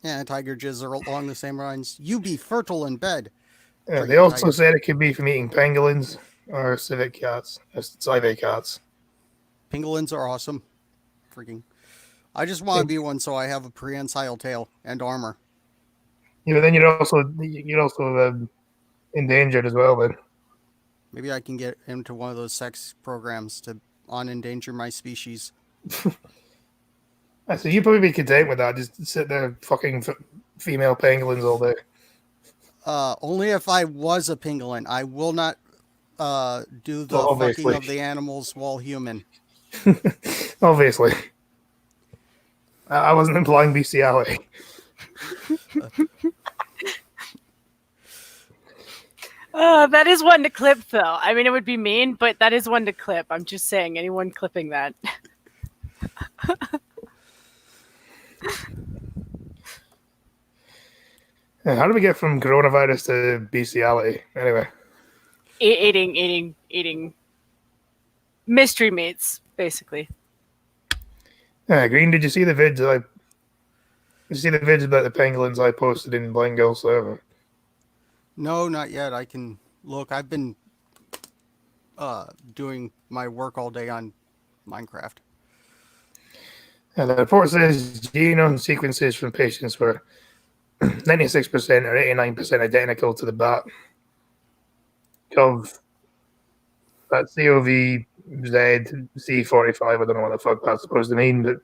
Yeah, tiger jizz are along the same lines. You be fertile in bed. Yeah, they also said it could be from eating pangolins or civet cats, civet cats. Pangolins are awesome. Freaking. I just want to be one so I have a prehensile tail and armor. Yeah, but then you're also endangered as well. Then Maybe I can get into one of those sex programs to unendanger my species. so you'd probably be content with that. Just sit there fucking female pangolins all day. Only if I was a pangolin. I will not do the Well, fucking obviously. of the animals while human. Obviously, I wasn't implying bestiality. That is one to clip, though. I mean, it would be mean, but that is one to clip. I'm just saying, anyone clipping that. How do we get from coronavirus to bestiality? Anyway, Eating mystery meats, basically. Green, did you see the vids? Did you see the vids about the pangolins I posted in Blind Girl server? No, not yet. I can look. I've been doing my work all day on Minecraft. The report says genome sequences from patients were 96% or 89% identical to the bat. That COVZ-C45, I don't know what the fuck that's supposed to mean, but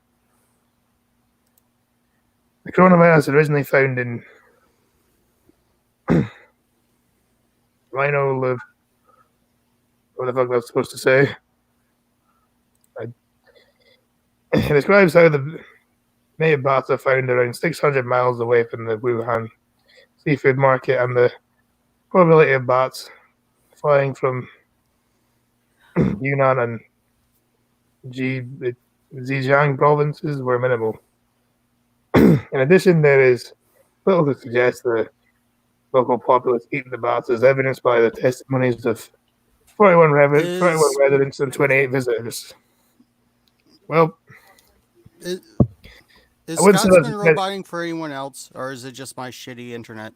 the coronavirus originally found in rhino live. What the fuck that's supposed to say? It describes how the native bats are found around 600 miles away from the Wuhan seafood market, and the probability of bats flying from Yunnan and Zhejiang provinces were minimal. In addition, there is little to suggest the local populace eating the bats as evidenced by the testimonies of 41 Is residents and 28 visitors. Well, is, is I wouldn't say Scotsman that's roboting for anyone else, or is it just my shitty internet?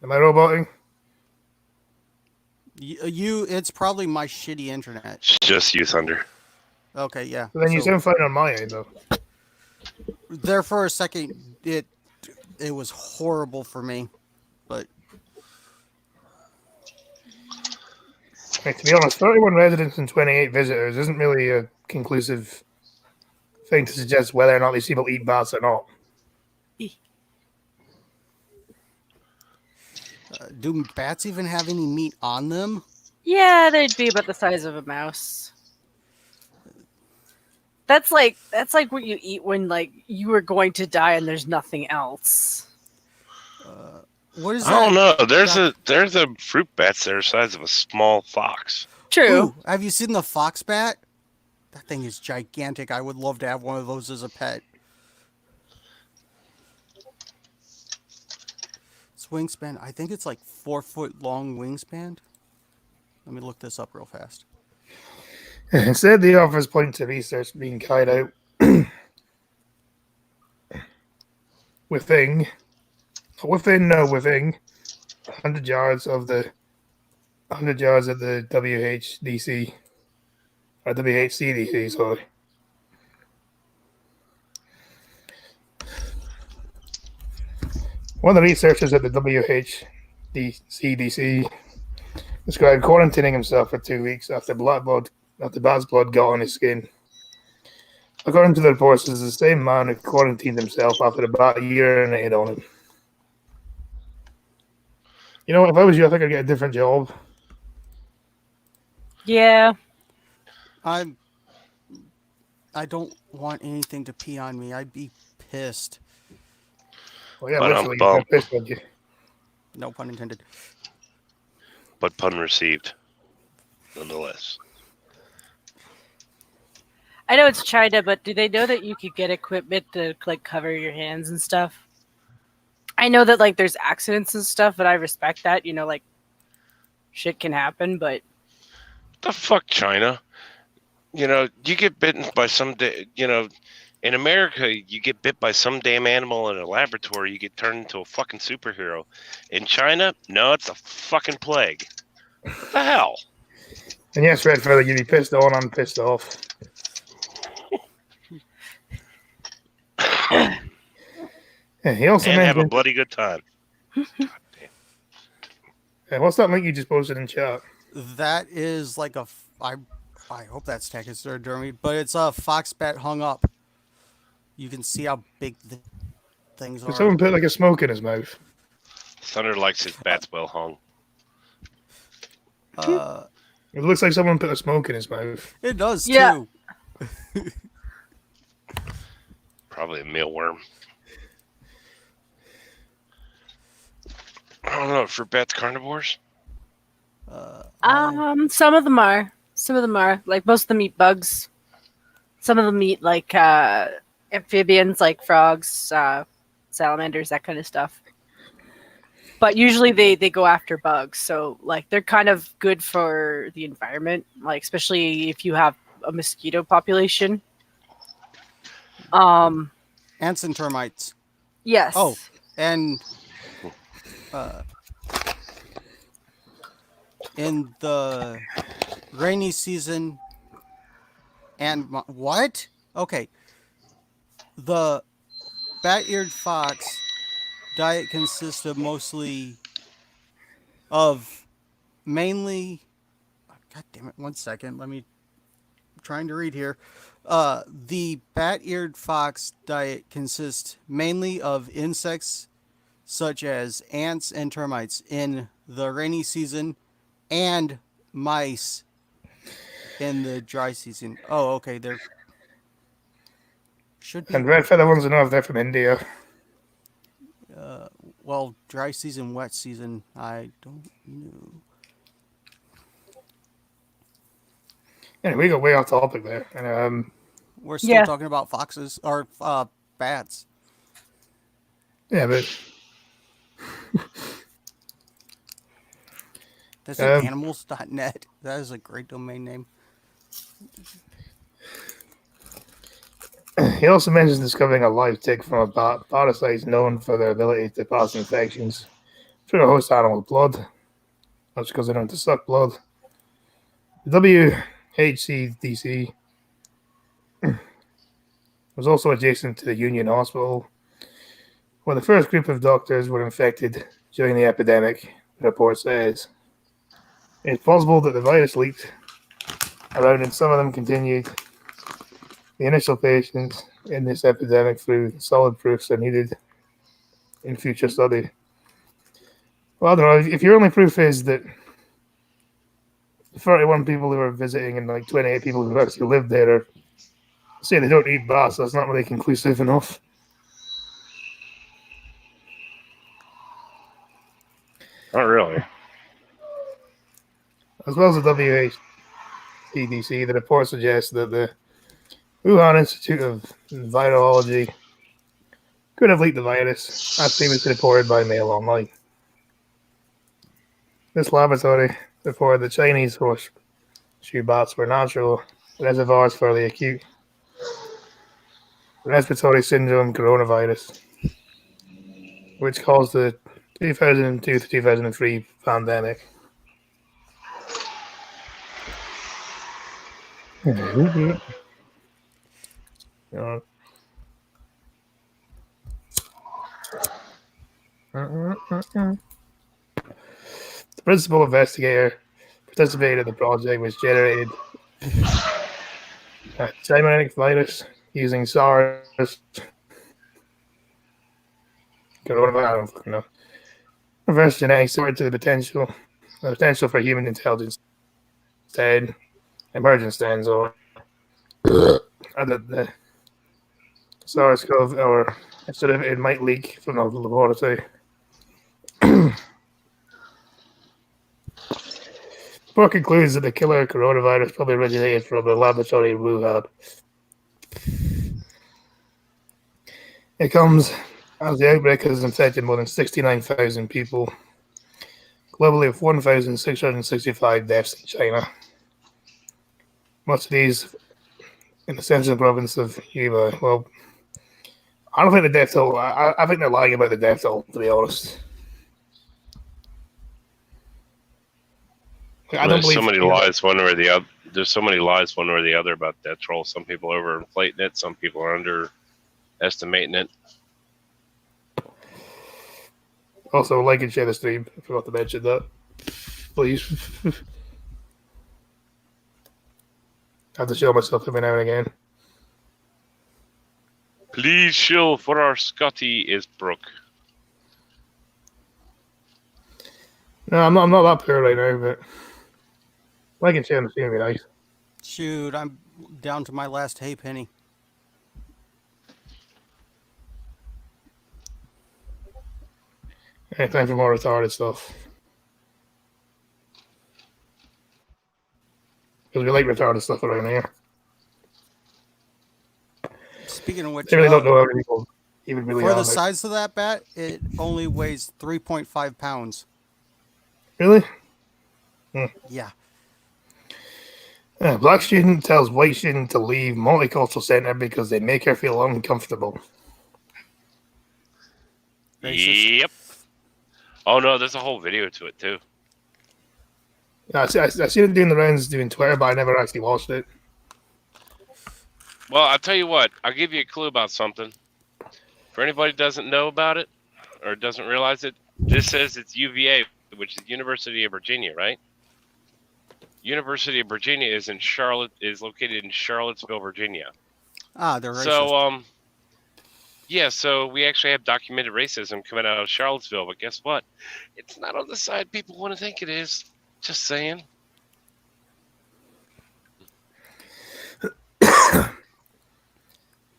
am I roboting? It's probably my shitty internet. It's just you, Thunder. Okay, yeah. Well, then you So sound fine on my end, though. there for a second, it was horrible for me, but Like, to be honest, 31 residents and 28 visitors isn't really a conclusive thing to suggest whether or not these people eat bats or not. do bats even have any meat on them? Yeah, they'd be about the size of a mouse. That's like what you eat when like you were going to die and there's nothing else. What is I that? don't know. There's a fruit bats that are the size of a small fox. True. Ooh, have you seen the fox bat? That thing is gigantic. I would love to have one of those as a pet. Its wingspan, I think it's like 4 foot long wingspan. Let me look this up real fast. Instead, the authors point to research being carried out within 100 yards of the WHDC or WHCDC. Sorry. One of the researchers at the WHCDC described quarantining himself for 2 weeks after bat's blood got on his skin. According to the reports, it's the same man who quarantined himself after the bat urinated on him. You know, if I was you, I think I'd get a different job. Yeah. I don't want anything to pee on me. I'd be pissed. Well, yeah, But I'm literally, bummed. you're pissed, would you? No pun intended. But pun received, nonetheless. I know it's China, but do they know that you could get equipment to like cover your hands and stuff? I know that like there's accidents and stuff, but I respect that. You know, like shit can happen, but The fuck, China? You know, you get bitten by in America, you get bit by some damn animal in a laboratory, you get turned into a fucking superhero. In China, no, it's a fucking plague. What the hell? And yes, Red Feather, you'd be pissed on and pissed off. Yeah, he also And have a mentioned, bloody good time. what's that link you just posted in chat? That is like I hope that's taxidermy, but it's a fox bat hung up. You can see how big the things Did are. someone put like a smoke in his mouth? Thunder likes his bats well hung. It looks like someone put a smoke in his mouth. It does Yeah. too. Probably a mealworm. I don't know, for bats carnivores? some of them are. Some of them are. Like most of them eat bugs. Some of them eat like amphibians, like frogs, salamanders, that kind of stuff. But usually they go after bugs, so like they're kind of good for the environment, like especially if you have a mosquito population. Ants and termites. Yes. Oh, and in the rainy season and what? Okay. The bat-eared fox diet consists of mainly God damn it, 1 second. I'm trying to read here. The bat-eared fox diet consists mainly of insects such as ants and termites in the rainy season and mice in the dry season. Oh, okay. There should be And Red Feather wants to know if they're from India. well, dry season, wet season. I don't know. Anyway, we got way off topic there. And We're still Yeah. talking about foxes or bats. Yeah, but That's an Um, animals.net. That is a great domain name. he also mentions discovering a live tick from a parasite known for their ability to pass infections through a host animal's blood. That's because they don't have to suck blood. The WHCDC was also adjacent to the Union Hospital, where the first group of doctors were infected during the epidemic, the report says. It's possible that the virus leaked around and some of them continued. The initial patients in this epidemic through solid proofs are needed in future study. Well, I don't know. If your only proof is that 31 people who are visiting and like 28 people who actually live there are saying they don't eat bats, that's not really conclusive enough. Not really. As well as the WHCDC, the report suggests that the Wuhan Institute of Virology could have leaked the virus, as previously reported by Mail Online. This laboratory reported that Chinese horseshoe bats were natural reservoirs for the acute respiratory syndrome coronavirus, which caused the 2002 to 2003 pandemic. Uh, The principal investigator participated in the project, which generated a chimeric virus using SARS coronavirus. I don't fucking know. Reverse genetics similar to the potential for human intelligence. Instead, emergence stands on the SARS-CoV, or instead of it might leak from the laboratory. The report concludes that the killer coronavirus probably originated from a laboratory in Wuhan. It comes as the outbreak has infected more than 69,000 people, globally with 1,665 deaths in China. Most of these in the central province of Hubei. Well, I don't think the death toll. I think they're lying about the death toll, to be honest. I don't There's so believe many lies one way or the other. There's so many lies one way or the other about death toll. Some people are overinflating it. Some people are underestimating it. Also, like and share the stream. I forgot to mention that. Please. I have to show myself every now and again. Please shill for our Scotty is Brooke. No, I'm not that poor right now, but like and share the stream would be nice. Shoot, I'm down to my last hay penny. Hey, time for more retarded stuff. Because we like retarded stuff around here. Speaking of which, They really don't know how many people even really for are. the Like, size of that bat, it only weighs 3.5 pounds. really? Yeah. Black student tells white student to leave multicultural center because they make her feel uncomfortable. Racist. Yep. Oh no, there's a whole video to it too. I seen it doing the rounds doing Twitter, but I never actually watched it. Well, I'll tell you what. I'll give you a clue about something. For anybody who doesn't know about it or doesn't realize it, this says it's UVA, which is University of Virginia, right? University of Virginia is located in Charlottesville, Virginia. Ah, they're racist. So, yeah, so we actually have documented racism coming out of Charlottesville, but guess what? It's not on the side people want to think it is. Just saying.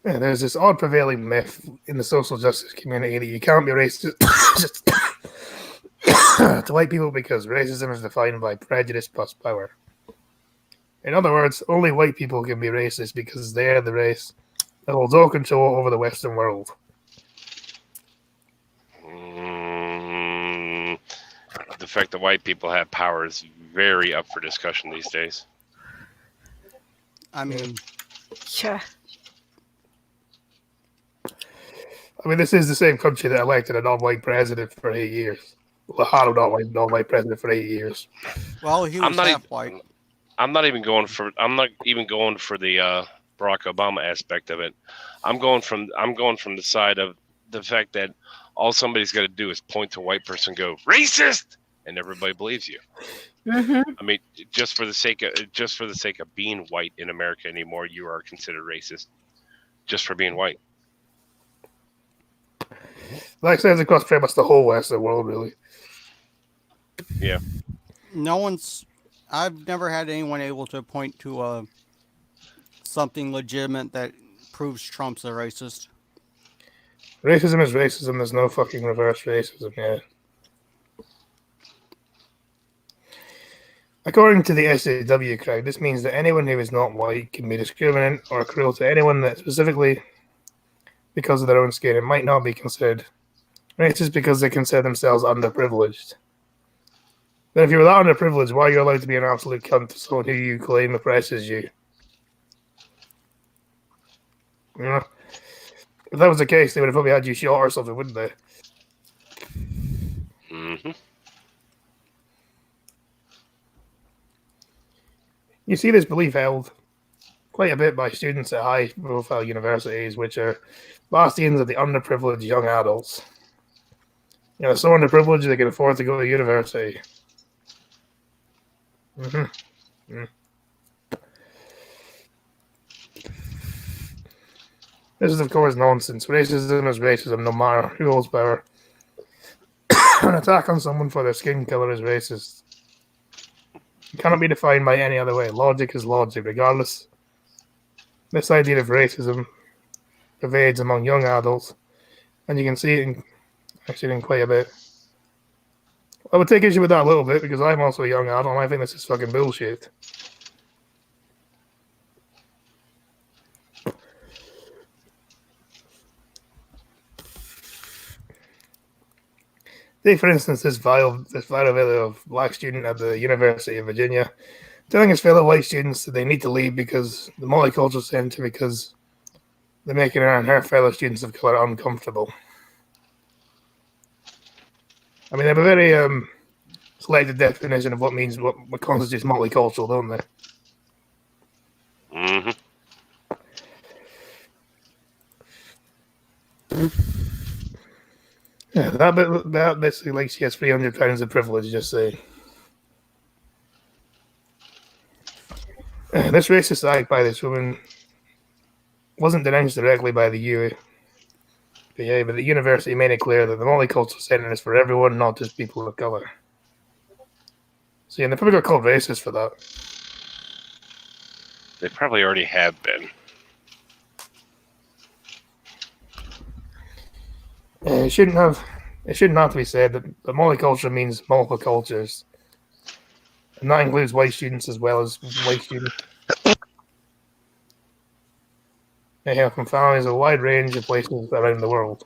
Yeah, there's this odd prevailing myth in the social justice community that you can't be racist to white people because racism is defined by prejudice plus power. In other words, only white people can be racist because they are the race that holds all control over the Western world. The fact that white people have power is very up for discussion these days. I mean, Yeah. I mean, this is the same country that elected a non-white president for 8 years. Well, had a non-white president for 8 years. well, he I'm was not half even- white. I'm not even going for the Barack Obama aspect of it. I'm going from the side of the fact that all somebody's got to do is point to a white person and go racist, and everybody believes you. Mm-hmm. I mean, just for the sake of being white in America anymore, you are considered racist just for being white. That extends across pretty much the whole Western world, really. No one's. I've never had anyone able to point to something legitimate that proves Trump's a racist. Racism is racism. There's no fucking reverse racism, yeah. According to the SJW crowd, this means that anyone who is not white can be discriminant or cruel to anyone that specifically because of their own skin and might not be considered racist because they consider themselves underprivileged. Then if you were that underprivileged, why are you allowed to be an absolute cunt to someone who you claim oppresses you? You know? If that was the case, they would have probably had you shot or something, wouldn't they? Mm-hmm. You see this belief held quite a bit by students at high-profile universities, which are bastions of the underprivileged young adults. You know, so underprivileged they can afford to go to university. This is, of course, nonsense. Racism is racism, no matter who holds power. An attack on someone for their skin color is racist. It cannot be defined by any other way. Logic is logic, regardless. This idea of racism pervades among young adults, and you can see it in quite a bit. I would take issue with that a little bit because I'm also a young adult and I think this is fucking bullshit. Take, for instance, this viral video of black student at the University of Virginia telling his fellow white students that they need to leave because the multicultural center because they're making her and her fellow students of color uncomfortable. I mean, they have a very selected definition of what constitutes multicultural, don't they? Mm-hmm. Yeah, that basically like she has 300 pounds of privilege, just saying. This racist act by this woman wasn't denounced directly by the UVA, but the university made it clear that the multicultural center is for everyone, not just people of color. See, and they probably got called racist for that. They probably already have been. It shouldn't have to be said that the multicultural means multiple cultures, and that includes white students as well as white students. They have from families of a wide range of places around the world,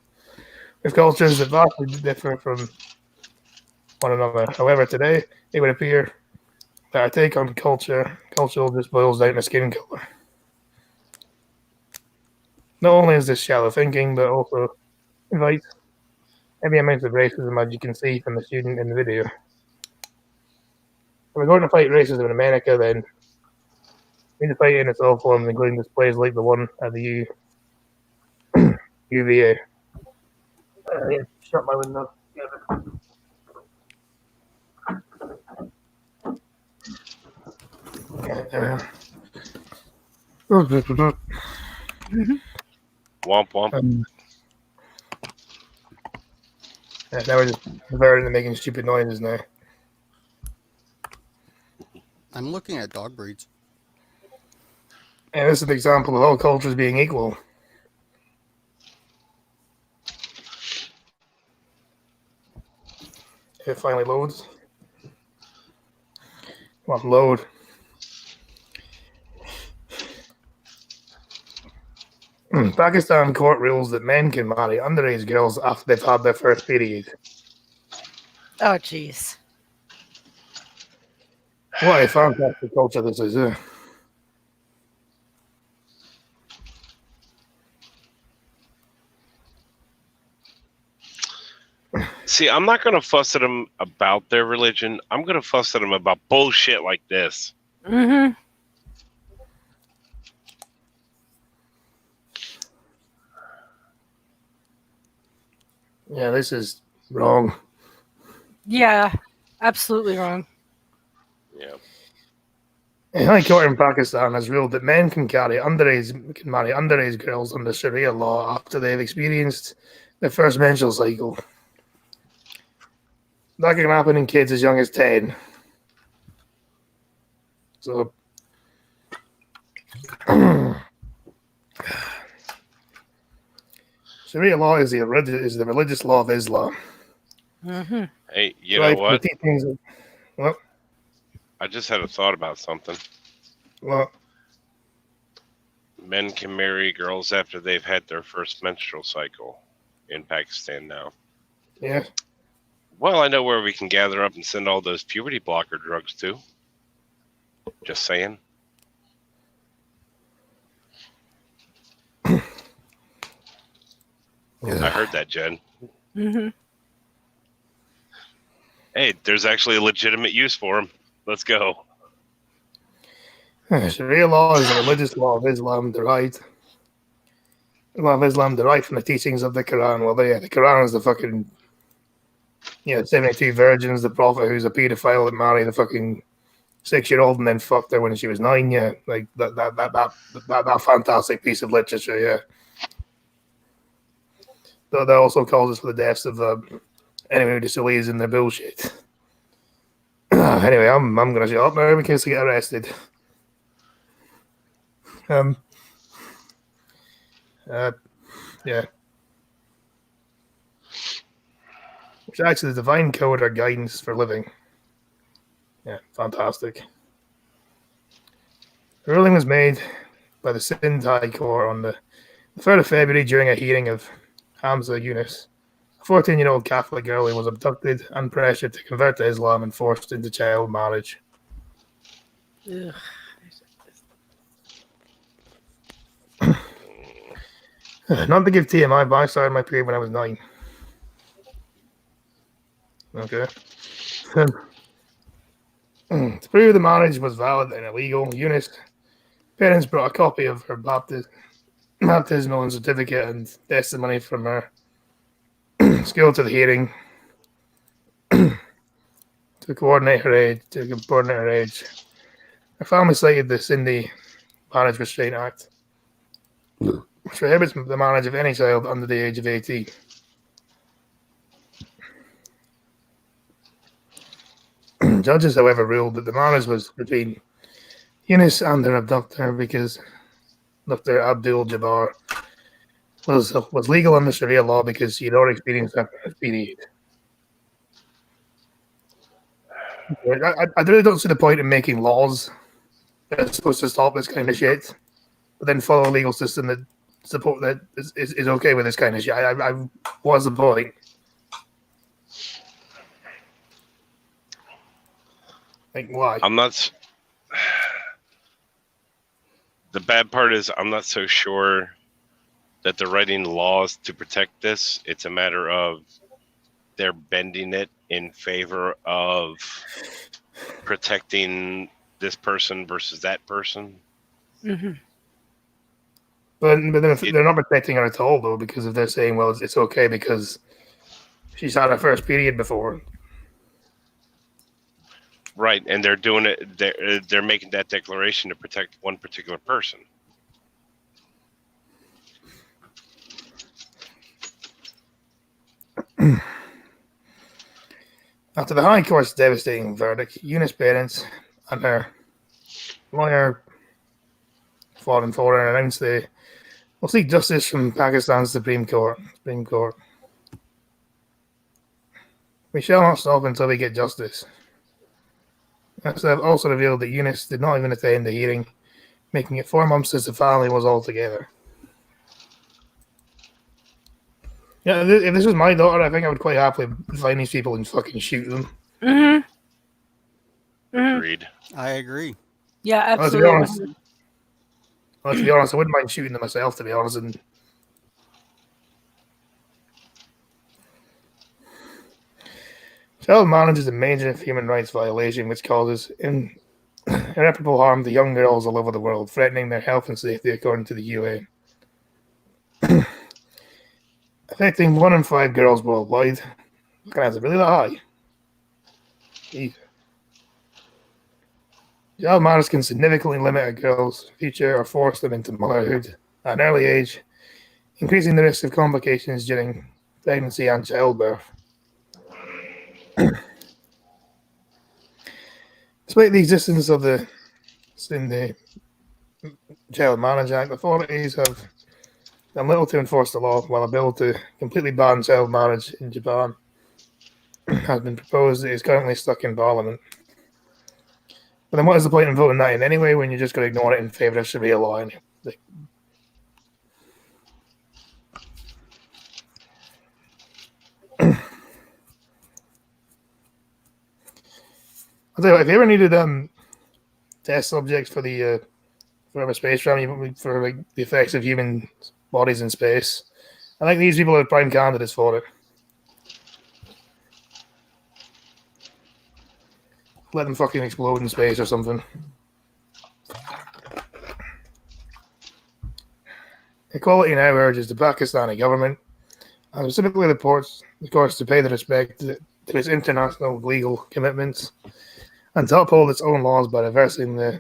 with cultures that vastly differ from one another. However, today it would appear that our take on culture just boils down to skin color. Not only is this shallow thinking, but also invites heavy amounts of racism, as you can see from the student in the video. If we're going to fight racism in America, then we need to fight it in its all forms, including displays like the one at the UVA. Shut my window. Womp womp. Now we're just diverting to making stupid noises now. I'm looking at dog breeds. And this is an example of all cultures being equal. It finally loads. Come on, load. Pakistan court rules that men can marry underage girls after they've had their first period. Oh, jeez. What a fantastic culture this is. See, I'm not going to fuss at them about their religion. I'm going to fuss at them about bullshit like this. Mm-hmm. Yeah, this is wrong. Yeah, absolutely wrong. Yeah. A high court in Pakistan has ruled that men can marry underage girls under Sharia law after they've experienced their first menstrual cycle. That can happen in kids as young as 10. So, Sharia law is the religious law of Islam. Mm-hmm. Hey, you know what? The teachings of, well, I just had a thought about something. well, Men can marry girls after they've had their first menstrual cycle in Pakistan now. yeah. Well, I know where we can gather up and send all those puberty blocker drugs to. Just saying. I heard that, Jen. Mm-hmm. Hey, there's actually a legitimate use for them. Let's go. Sharia law is the religious law of Islam derived from the teachings of the Quran. Well, the Quran is the fucking 72 virgins, the prophet who's a paedophile that married a fucking 6-year-old and then fucked her when she was 9. Yeah, like that fantastic piece of literature. Yeah. That also calls us for the deaths of anyone who disbelieves in their bullshit. Anyway, I'm gonna shut up now in case I get arrested. Yeah. It's actually the divine code or guidance for living. Yeah, fantastic. The ruling was made by the Sindh High Court on the 3rd of February during a hearing of Hamza Yunus, a 14-year-old Catholic girl who was abducted and pressured to convert to Islam and forced into child marriage. Ugh. Not to give TMI, but I started my period when I was 9. Okay. To prove the marriage was valid and illegal, Eunice's parents brought a copy of her baptismal and certificate and testimony from her school to the hearing to coordinate her age. Her family cited the Sindhi Marriage Restraint Act, which prohibits the marriage of any child under the age of 18. Judges, however, ruled that the marriage was between Eunice and her abductor because Dr. Abdul Jabbar was legal under Sharia law because she had already experienced her first period. I really don't see the point in making laws that's supposed to stop this kind of shit, but then follow a legal system that support that is okay with this kind of shit. What's the point? Like, why? I'm not. The bad part is I'm not so sure that they're writing laws to protect this. It's a matter of they're bending it in favor of protecting this person versus that person. Mm-hmm. But then if they're not protecting her at all, though, because if they're saying, well, it's okay because she's had her first period before. Right, and they're doing it. They're making that declaration to protect one particular person. After the High Court's devastating verdict, Eunice's parents and her lawyer fought in for her and announced they will seek justice from Pakistan's Supreme Court. We shall not stop until we get justice. They have also revealed that Eunice did not even attend the hearing, making it 4 months since the family was all together. Yeah, if this was my daughter, I think I would quite happily find these people and fucking shoot them. Mm-hmm. Agreed. I agree. Yeah, Well, to be honest, absolutely. I wouldn't mind shooting them myself, to be honest. And child marriage is a major human rights violation which causes irreparable harm to young girls all over the world, threatening their health and safety, according to the UN. Affecting 1 in 5 girls worldwide. That's really that high. Jeez. Child marriage can significantly limit a girl's future or force them into motherhood at an early age, increasing the risk of complications during pregnancy and childbirth. Despite the existence of the Child Marriage Act, authorities have done little to enforce the law, while a bill to completely ban child marriage in Japan has been proposed. It is currently stuck in Parliament. But then what is the point in voting that in anyway when you're just going to ignore it in favour of Sharia law? I'll tell you what, if you ever needed test subjects for the for a space program, for like, the effects of human bodies in space, I think these people are prime candidates for it. Let them fucking explode in space or something. Equality Now urges the Pakistani government, and specifically the ports, of course, to pay the respect to its international legal commitments and to uphold its own laws by reversing the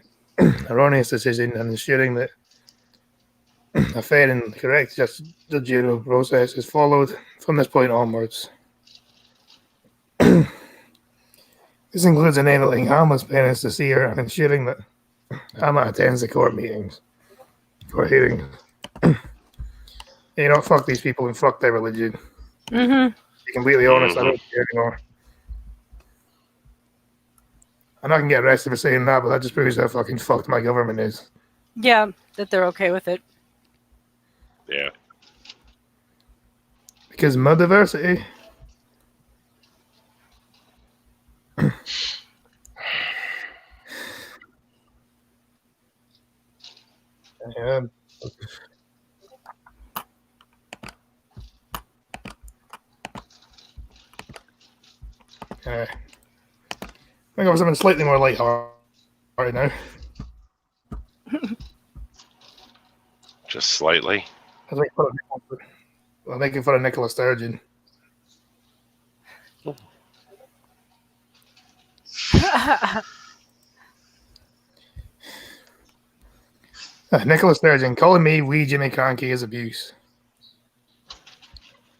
erroneous decision and ensuring that a fair and correct judicial process is followed from this point onwards. This includes enabling harmless parents to see her and ensuring that Hama attends the court meetings for hearings. Fuck these people and fuck their religion. Mm-hmm. To be completely honest, I don't care anymore. I'm not going to get arrested for saying that, but that just proves how fucking fucked my government is. Yeah, that they're okay with it. Yeah. Because my diversity. Yeah. I think I was something slightly more lighthearted right now. Just slightly. I was making fun of Nicola Sturgeon. Nicola Sturgeon calling me "wee Jimmy Cranky" is abuse.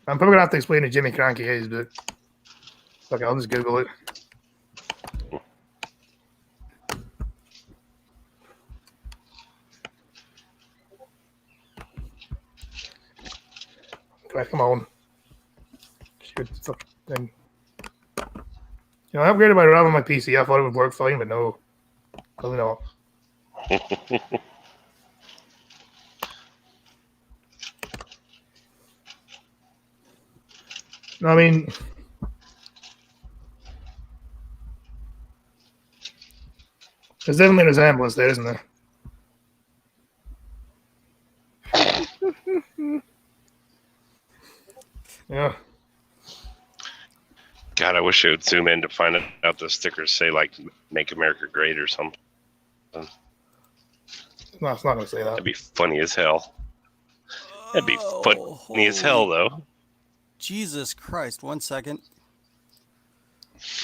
I'm probably gonna have to explain who Jimmy Cranky is, but okay, I'll just Google it. Okay, come on. Shoot, thing. I upgraded my RAM on my PC. I thought it would work fine, but no. Probably not. No, I mean, there's definitely a resemblance there, isn't there? Yeah. God, I wish it would zoom in to find out the stickers say like "Make America Great" or something. No, it's not going to say that. That'd be funny as hell. That'd be funny as hell, though. Jesus Christ. 1 second.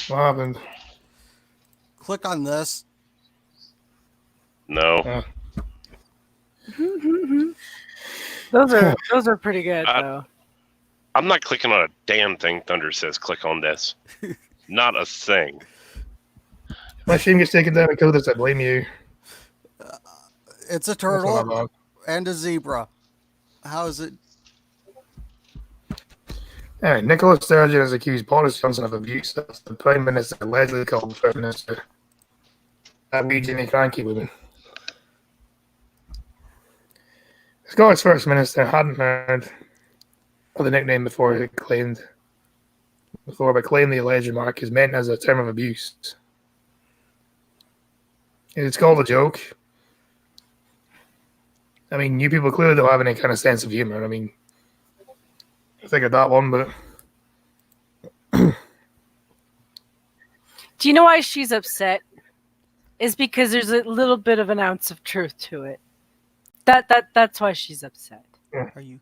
What happened? Click on this. No. Those are pretty good though. I'm not clicking on a damn thing. Thunder says click on this. Not a thing. My stream gets taken down because of this. I blame you. It's a That's not turtle bad. and a zebra. How is it? Anyway, Nicola Sturgeon has accused Boris Johnson of abuse. That's the Prime Minister allegedly called the First Minister that wee Jimmy Cranky woman. The Scottish First Minister hadn't heard or the nickname before but claimed the alleged remark is meant as a term of abuse. It's called a joke. I mean, you people clearly don't have any kind of sense of humor. I mean, I figured that one, but Do you know why she's upset? Is because there's a little bit of an ounce of truth to it. That's why she's upset. Are you?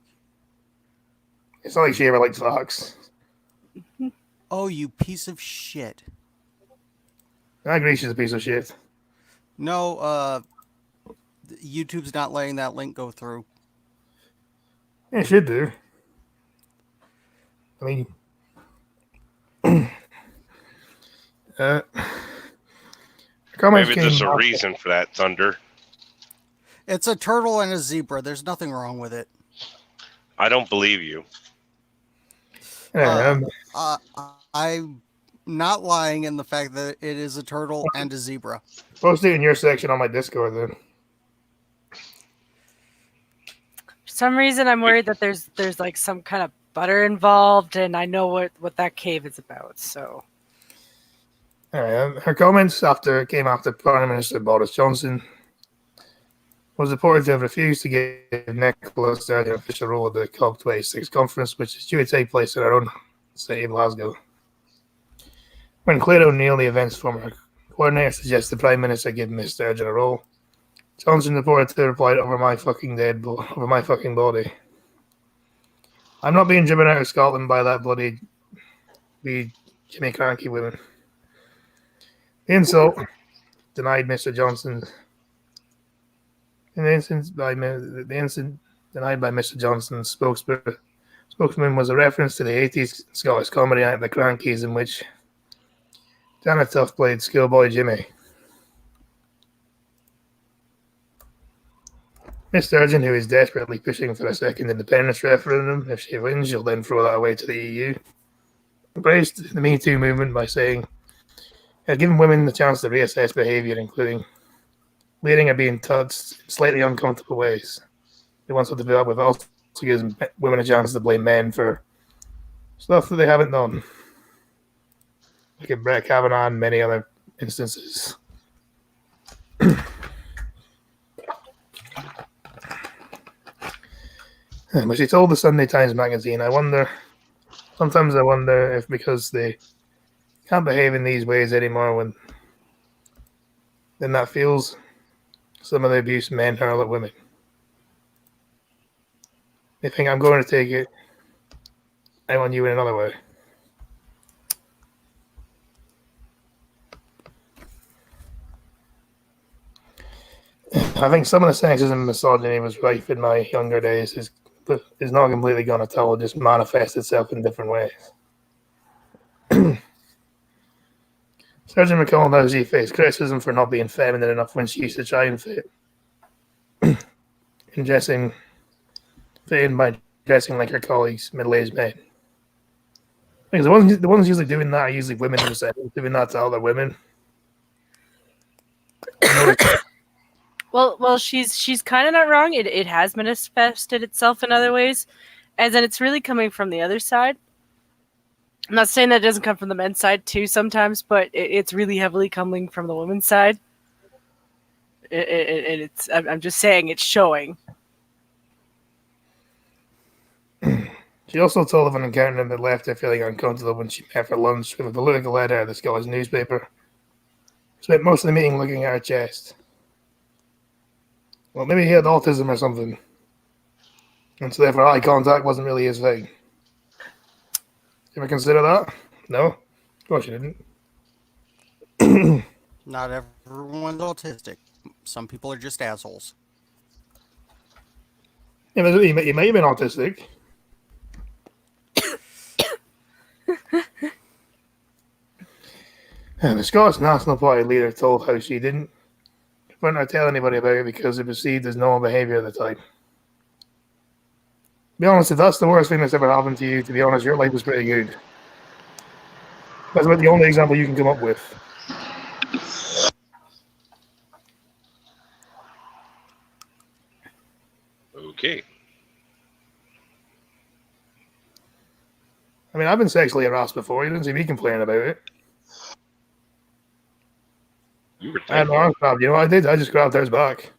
it's not like she ever liked Fox. Oh, you piece of shit. I agree she's a piece of shit. No, YouTube's not letting that link go through. Yeah, it should do. I mean, comments Maybe there's came a after- reason for that, Thunder. It's a turtle and a zebra. There's nothing wrong with it. I don't believe you. Yeah, I'm not lying in the fact that it is a turtle and a zebra. post it in your section on my Discord then. For some reason, I'm worried that there's like some kind of butter involved, and I know what that cave is about. So Her comments came after Prime Minister Boris Johnson was reported to have refused to give Nicola Sturgeon an official role at the COP26 conference, which is due to take place in her own city of Glasgow. When Claire O'Neill, the event's former coordinator, suggested the Prime Minister give Miss Sturgeon a role, Johnson reported to reply, over my fucking body. I'm not being driven out of Scotland by that bloody Jimmy Cranky women. The insult denied Mr. Johnson. In the instance denied by Mr. Johnson's spokesman was a reference to the 80s Scottish comedy act The Crankies, in which Dana Tuff played Schoolboy Jimmy. Miss Sturgeon, who is desperately pushing for a second independence referendum, if she wins, she'll then throw that away to the EU. Embraced the Me Too movement by saying, had given women the chance to reassess behaviour, including leading or being touched in slightly uncomfortable ways. He wants to develop with also gives women a chance to blame men for stuff that they haven't done. Like at Brett Kavanaugh and many other instances. But she told the Sunday Times magazine, sometimes I wonder if because they can't behave in these ways anymore then that fuels some of the abuse men hurl at women. They think I'm going to take it out on you in another way. I think some of the sexism and misogyny was rife in my younger days is not completely gone at all. It just manifests itself in different ways. Sergeant McCall knows she faced criticism for not being feminine enough when she used to try and fit in by dressing like her colleagues, middle-aged men. Because the ones usually doing that are usually women themselves, doing that to other women. well, she's kind of not wrong. It has manifested itself in other ways, and then it's really coming from the other side. I'm not saying that it doesn't come from the men's side too sometimes, but it's really heavily coming from the women's side. I'm just saying it's showing. She also told of an encounter that left her feeling uncomfortable when she met for lunch with a political editor of the Scottish newspaper. Spent most of the meeting looking at her chest. Well, maybe he had autism or something. And so therefore eye contact wasn't really his thing. You ever consider that? No? Of course you didn't. Not everyone's autistic. Some people are just assholes. Yeah, but he may have been autistic. And the Scottish National Party leader told how she didn't confront or tell anybody about it because it perceived as normal behaviour at the time. To be honest, if that's the worst thing that's ever happened to you, to be honest, your life was pretty good. That's about the only example you can come up with. Okay. I mean, I've been sexually harassed before. You didn't see me complain about it. You were I had my thankful. arm grabbed. You know what I did? I just grabbed hers back.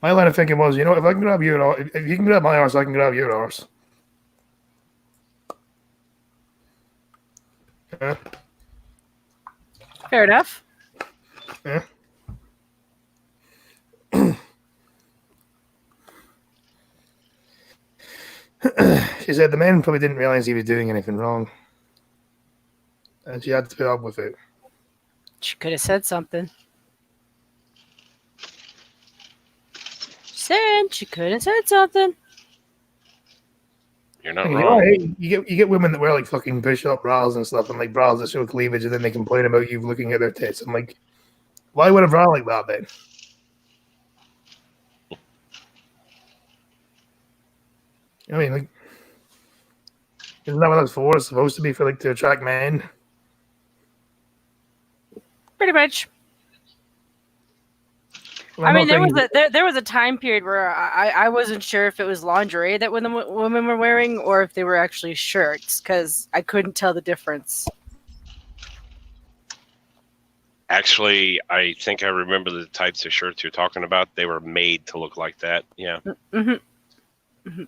My line of thinking was, you know, if I can grab your arse, if you can grab my arse, I can grab your arse. Yeah. Fair enough. Yeah. She said the men probably didn't realize he was doing anything wrong, and she had to put up with it. She could have said something. She could have said something. You're not You know, wrong. you get women that wear like fucking push-up bras and stuff, and like bras that show cleavage, and then they complain about you looking at their tits. I'm like, why would a bra like that then? I mean, like, isn't that what that's for? It's supposed to be for like to attract men. Pretty much. Well, I I'm mean, not saying- there was a time period where I wasn't sure if it was lingerie that when the women were wearing or if they were actually shirts because I couldn't tell the difference. Actually, I think I remember the types of shirts you're talking about. They were made to look like that. Yeah. Mm-hmm.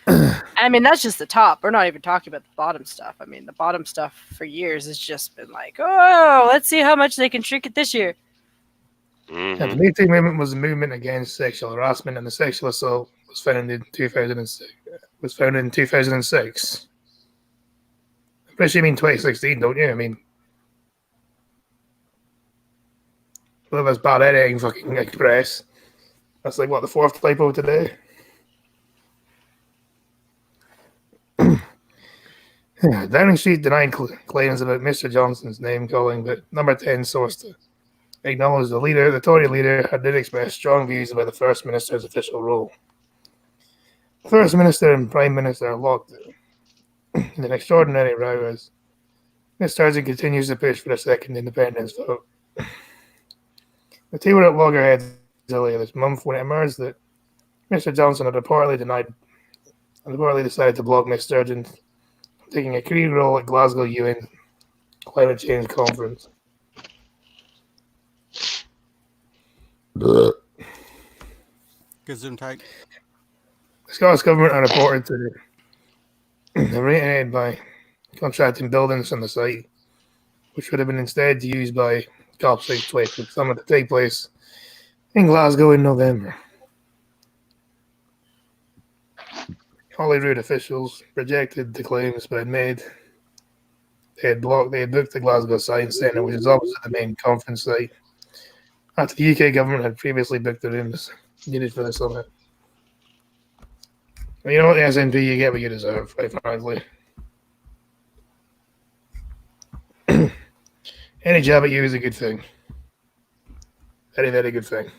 I mean, that's just the top. We're not even talking about the bottom stuff. I mean, the bottom stuff for years has just been like, oh, let's see how much they can shrink it this year. Yeah, the Mm-hmm. Me Too movement was a movement against sexual harassment, and the sexual assault was founded in 2006. Was founded in 2006. I guess you mean 2016, don't you? I mean, well, that's bad editing, fucking Express. That's like what, the fourth typo today. Yeah, Downing Street denied claims about Mr. Johnson's name calling, but Number 10 source acknowledged the Tory leader did express strong views about the First Minister's official role. The First Minister and Prime Minister are locked in an extraordinary row as Miss Sturgeon continues to push for a second independence vote. The two were at loggerheads earlier this month when it emerged that Mr. Johnson had reportedly decided to block Miss Sturgeon from taking a key role at Glasgow UN climate change conference. Gesundheit. The Scottish Government are reported to have rated by contracting buildings on the site, which would have been instead used by COP6 summit to take place in Glasgow in November. Holyrood officials rejected the claims but had made they had booked the Glasgow Science Centre, which is opposite the main conference site, after the UK government had previously booked the rooms needed for the summit. And you know what, the SNP, you get what you deserve, quite frankly. Any job at you is a good thing. Very, very good thing.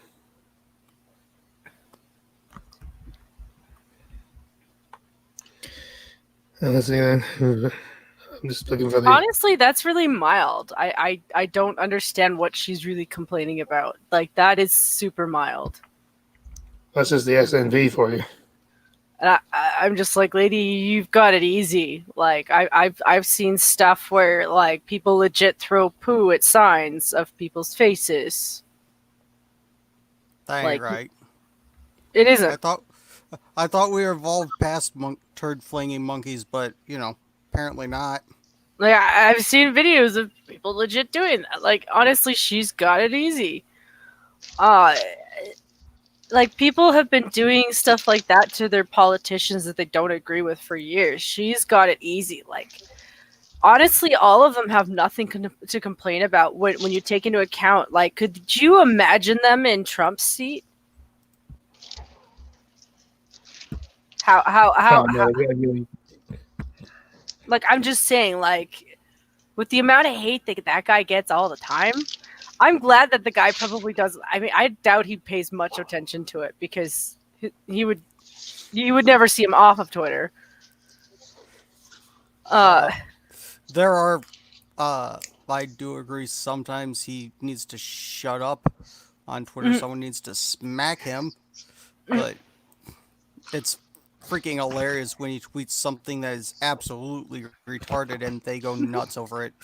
And let's see then. I'm just looking for the. Honestly, that's really mild. I don't understand what she's really complaining about. Like, that is super mild. That's just the SNV for you. And I'm just like, lady, you've got it easy. Like, I've seen stuff where like people legit throw poo at signs of people's faces. That Like- ain't right. It isn't. I thought we evolved past turd flinging monkeys, but you know, apparently not. Like, I've seen videos of people legit doing that. Like, honestly, she's got it easy. Like, people have been doing stuff like that to their politicians that they don't agree with for years. She's got it easy. Like, honestly, all of them have nothing to complain about when you take into account. Like, could you imagine them in Trump's seat? How like, I'm just saying, like, with the amount of hate that guy gets all the time, I'm glad that the guy probably does. I mean, I doubt he pays much attention to it because you would never see him off of Twitter. There are, I do agree. Sometimes he needs to shut up. on Twitter. Mhm. Someone needs to smack him. But it's freaking hilarious when he tweets something that is absolutely retarded and they go nuts over it.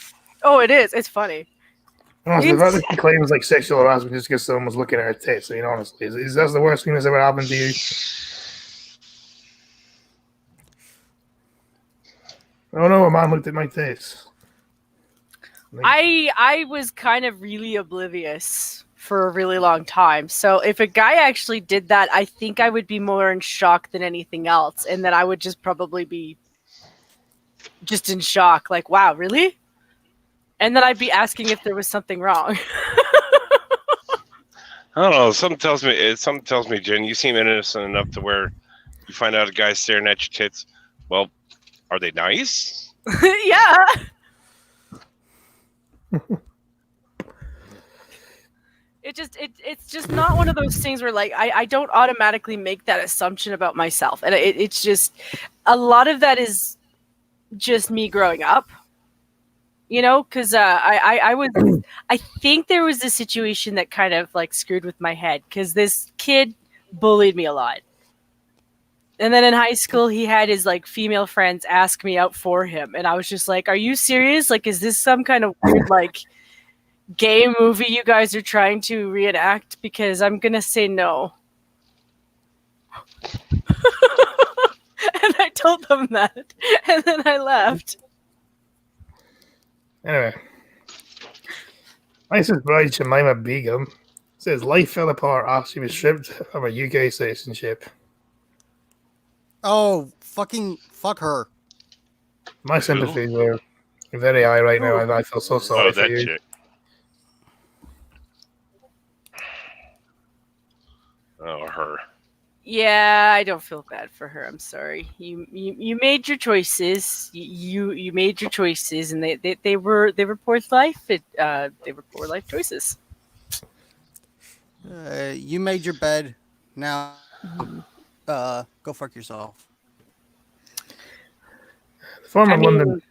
Oh, it is. It's funny. Honestly, the It's- fact that she claims like sexual harassment just because someone was looking at her tits. I mean, honestly, is that the worst thing that's ever happened to you? Oh no, a man looked at my tits. I was kind of really oblivious for a really long time. So if a guy actually did that, I think I would be more in shock than anything else, and then I would just probably be just in shock, like, "Wow, really?" And then I'd be asking if there was something wrong. I don't know. Something tells me, Jen, you seem innocent enough to where you find out a guy's staring at your tits. Well, are they nice? Yeah. It's just not one of those things where like I don't automatically make that assumption about myself, and it's just a lot of that is just me growing up, you know, because I think there was a situation that kind of like screwed with my head because this kid bullied me a lot. And then in high school, he had his like female friends ask me out for him, and I was just like, "Are you serious? Like, is this some kind of weird like gay movie you guys are trying to reenact? Because I'm gonna say no." And I told them that, and then I left. Anyway, ISIS bride Jemima Begum says life fell apart after she was stripped of her UK citizenship. Oh, fucking fuck her. My sympathies are very high right now. I feel so sorry Oh, for that you. chick. Oh, her. Yeah, I don't feel bad for her. I'm sorry. You made your choices. You made your choices, and they were poor life. They were poor life choices. You made your bed. Now, go fuck yourself. The former I mean- London,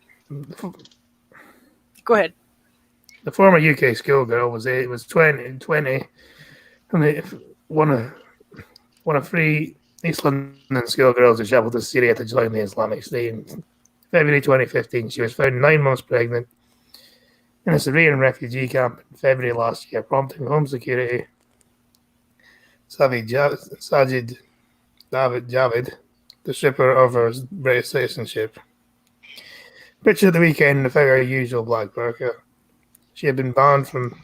Go ahead. the former UK schoolgirl was 20, and they one of three East London schoolgirls who travelled to Syria to join the Islamic State. In February 2015, she was found 9 months pregnant in a Syrian refugee camp in February last year, prompting Home Security Sajid Javid, the stripper of her British citizenship. Picture of the weekend without her usual black burqa. She had been banned from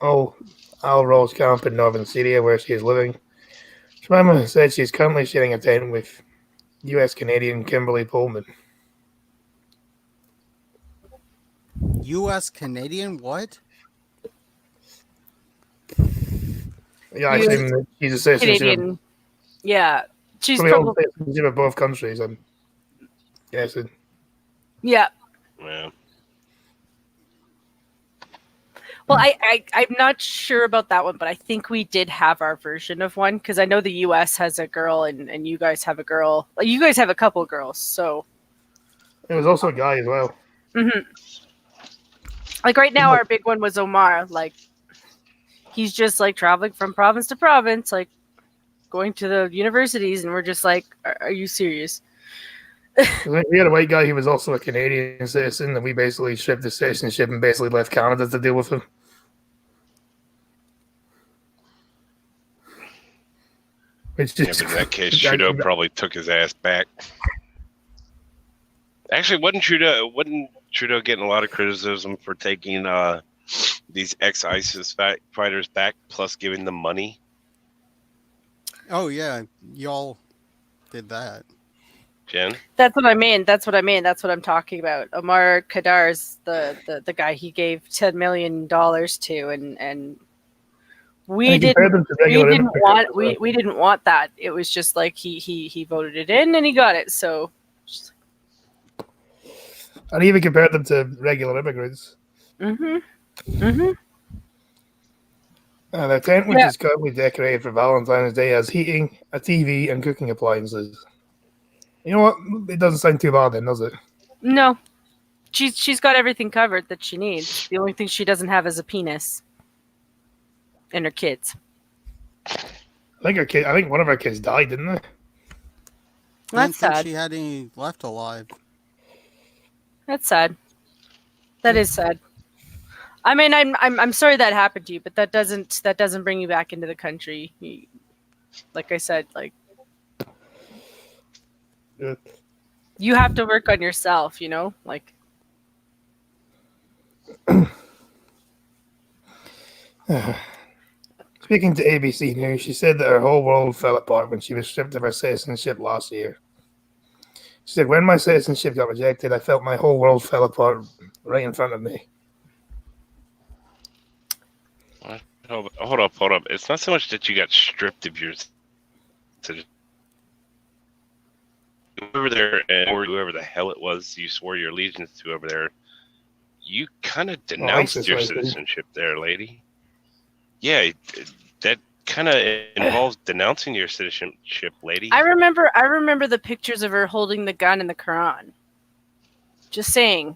Al-Rose camp in northern Syria, where she is living. Jemima said she's currently sharing a tent with US Canadian Kimberly Pullman. U.S. Canadian? What? Yeah, I assume that she's a citizenship Canadian. Yeah, she's probably all probably citizenship of both countries. I'm guessing. yeah. Yeah. Well, I'm not sure about that one, but I think we did have our version of one because I know the U.S. has a girl and you guys have a girl. Like, you guys have a couple girls, so. It was also a guy as well. Mm-hmm. Like right now, our big one was Omar. Like he's just like traveling from province to province, like going to the universities, and we're just like, "Are you serious?" We had a white guy who was also a Canadian citizen, and we basically stripped his citizenship and basically left Canada to deal with him. Which Yeah, just, but in that case, Trudeau probably took his ass back. Actually, wasn't Trudeau getting a lot of criticism for taking these ex-ISIS fighters back, plus giving them money? Oh, yeah. Y'all did that. Jen? That's what I mean. That's what I'm talking about. Omar Kadar is the guy he gave $10 million to, and we didn't want that. It was just like he voted it in and he got it. So. And even compared them to regular immigrants. Mm-hmm. Mm-hmm. The tent, which is currently decorated for Valentine's Day, has heating, a TV, and cooking appliances. You know what? It doesn't sound too bad then, does it? No. She's got everything covered that she needs. The only thing she doesn't have is a penis. and her kids. I think one of our kids died, didn't they? I That's didn't think sad. she had any left alive. That's sad. That is sad. I mean, I'm sorry that happened to you, but that doesn't bring you back into the country. Like I said, like Yeah. you have to work on yourself. You know, like Speaking to ABC News, she said that her whole world fell apart when she was stripped of her citizenship last year. She said, "When my citizenship got rejected, I felt my whole world fell apart right in front of me." Hold up. It's not so much that you got stripped of your citizenship. Over there, or whoever the hell it was you swore your allegiance to over there, you kind of denounced ISIS, your I think. citizenship there, lady. Yeah, that kind of involves denouncing your citizenship, lady. I remember the pictures of her holding the gun in the Quran. Just saying.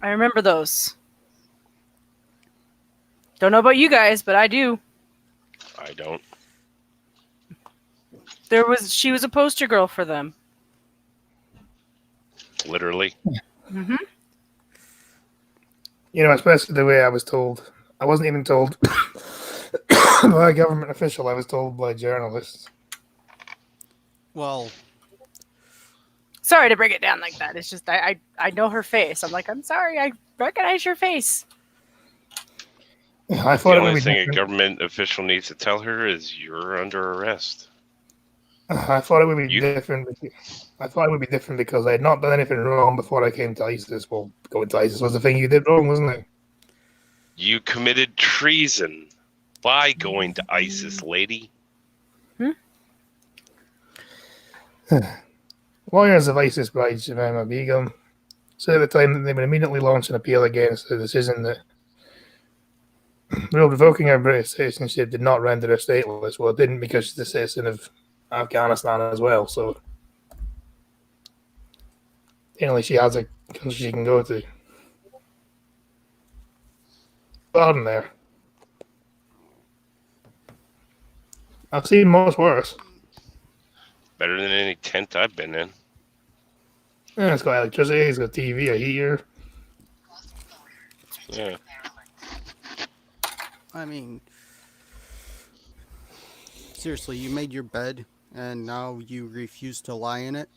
I remember those. Don't know about you guys, but I do. I don't. She was a poster girl for them. Literally. Mm-hmm. You know, especially the way I was told. I wasn't even told by a government official. I was told by journalists. Well, Sorry to break it down like that. It's just I know her face. I'm like, I'm sorry, I recognize your face. I The thought it would only be thing a different. government official needs to tell her is you're under arrest. I thought it would be You- different. I thought it would be different because I had not done anything wrong before I came to ISIS. Well, going to ISIS was the thing you did wrong, wasn't it? You committed treason by going to ISIS, lady. Lawyers of ISIS bride Shavama Begum said at the time that they would immediately launch an appeal against the decision that revoking her British citizenship did not render her stateless. Well, it didn't because she's a citizen of Afghanistan as well. So, apparently, she has a country she can go to. Pardon there. I've seen much worse. Better than any tent I've been in. Yeah, it's got electricity, it's got TV, a heater. Yeah. I mean, seriously, you made your bed and now you refuse to lie in it?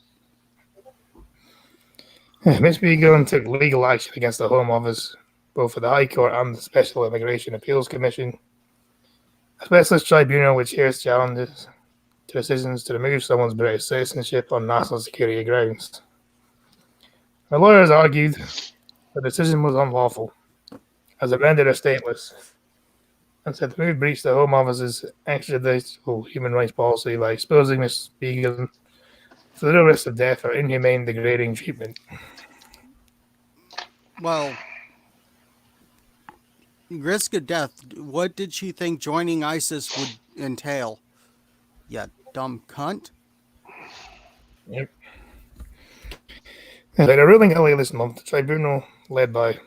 Miss Began took legal action against the Home Office, both for the High Court and the Special Immigration Appeals Commission. A specialist tribunal which hears challenges to decisions to remove someone's British citizenship on national security grounds. The lawyers argued the decision was unlawful, as it rendered her stateless, and said the move breached the Home Office's extrajudicial human rights policy by exposing Miss Began to the real risk of death or inhumane, degrading treatment. Well, risk of death. What did she think joining ISIS would entail? You dumb cunt. Yep. In a ruling earlier this month, the tribunal, led by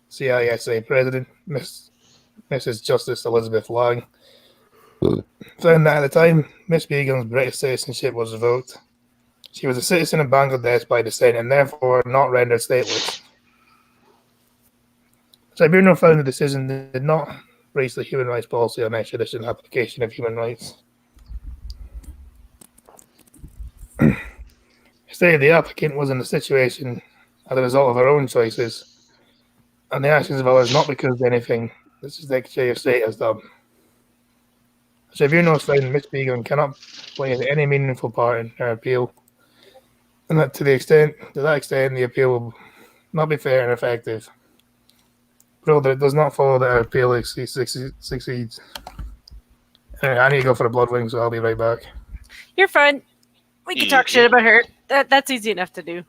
CISA President Mrs. Justice Elizabeth Lang, found that at the time Miss Began's British citizenship was revoked, she was a citizen of Bangladesh by descent and therefore not rendered stateless. The tribunal found the decision did not breach the human rights policy on extradition application of human rights. It stated the applicant was in a situation as a result of her own choices and the actions of others, not because of anything the Secretary of State has done. The tribunal found Miss Began cannot play any meaningful part in her appeal, and that to that extent, the appeal will not be fair and effective. Ruled that it does not follow that her appeal succeeds. Anyway, I need to go for a blood wing, so I'll be right back. You're fine. We can talk shit about her. That's easy enough to do.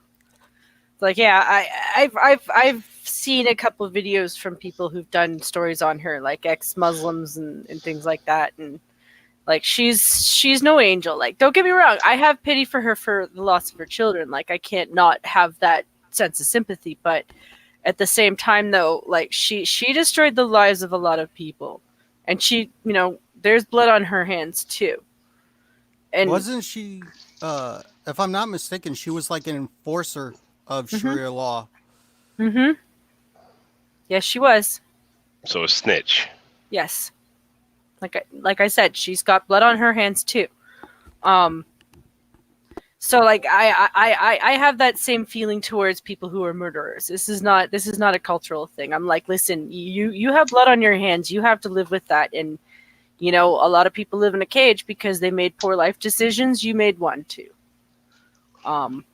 Like, yeah, I've seen a couple of videos from people who've done stories on her, like ex-Muslims and things like that, and like she's no angel. Like, don't get me wrong, I have pity for her for the loss of her children. Like, I can't not have that sense of sympathy, but At the same time, though, like she destroyed the lives of a lot of people, and she, there's blood on her hands too. And Wasn't she, if I'm not mistaken, she was like an enforcer of Sharia law. mm-hmm. Yes, she was. So a snitch. Yes. Like I said, she's got blood on her hands too. So like I have that same feeling towards people who are murderers. This is not a cultural thing. I'm like, listen, you have blood on your hands. You have to live with that. And a lot of people live in a cage because they made poor life decisions. You made one too. And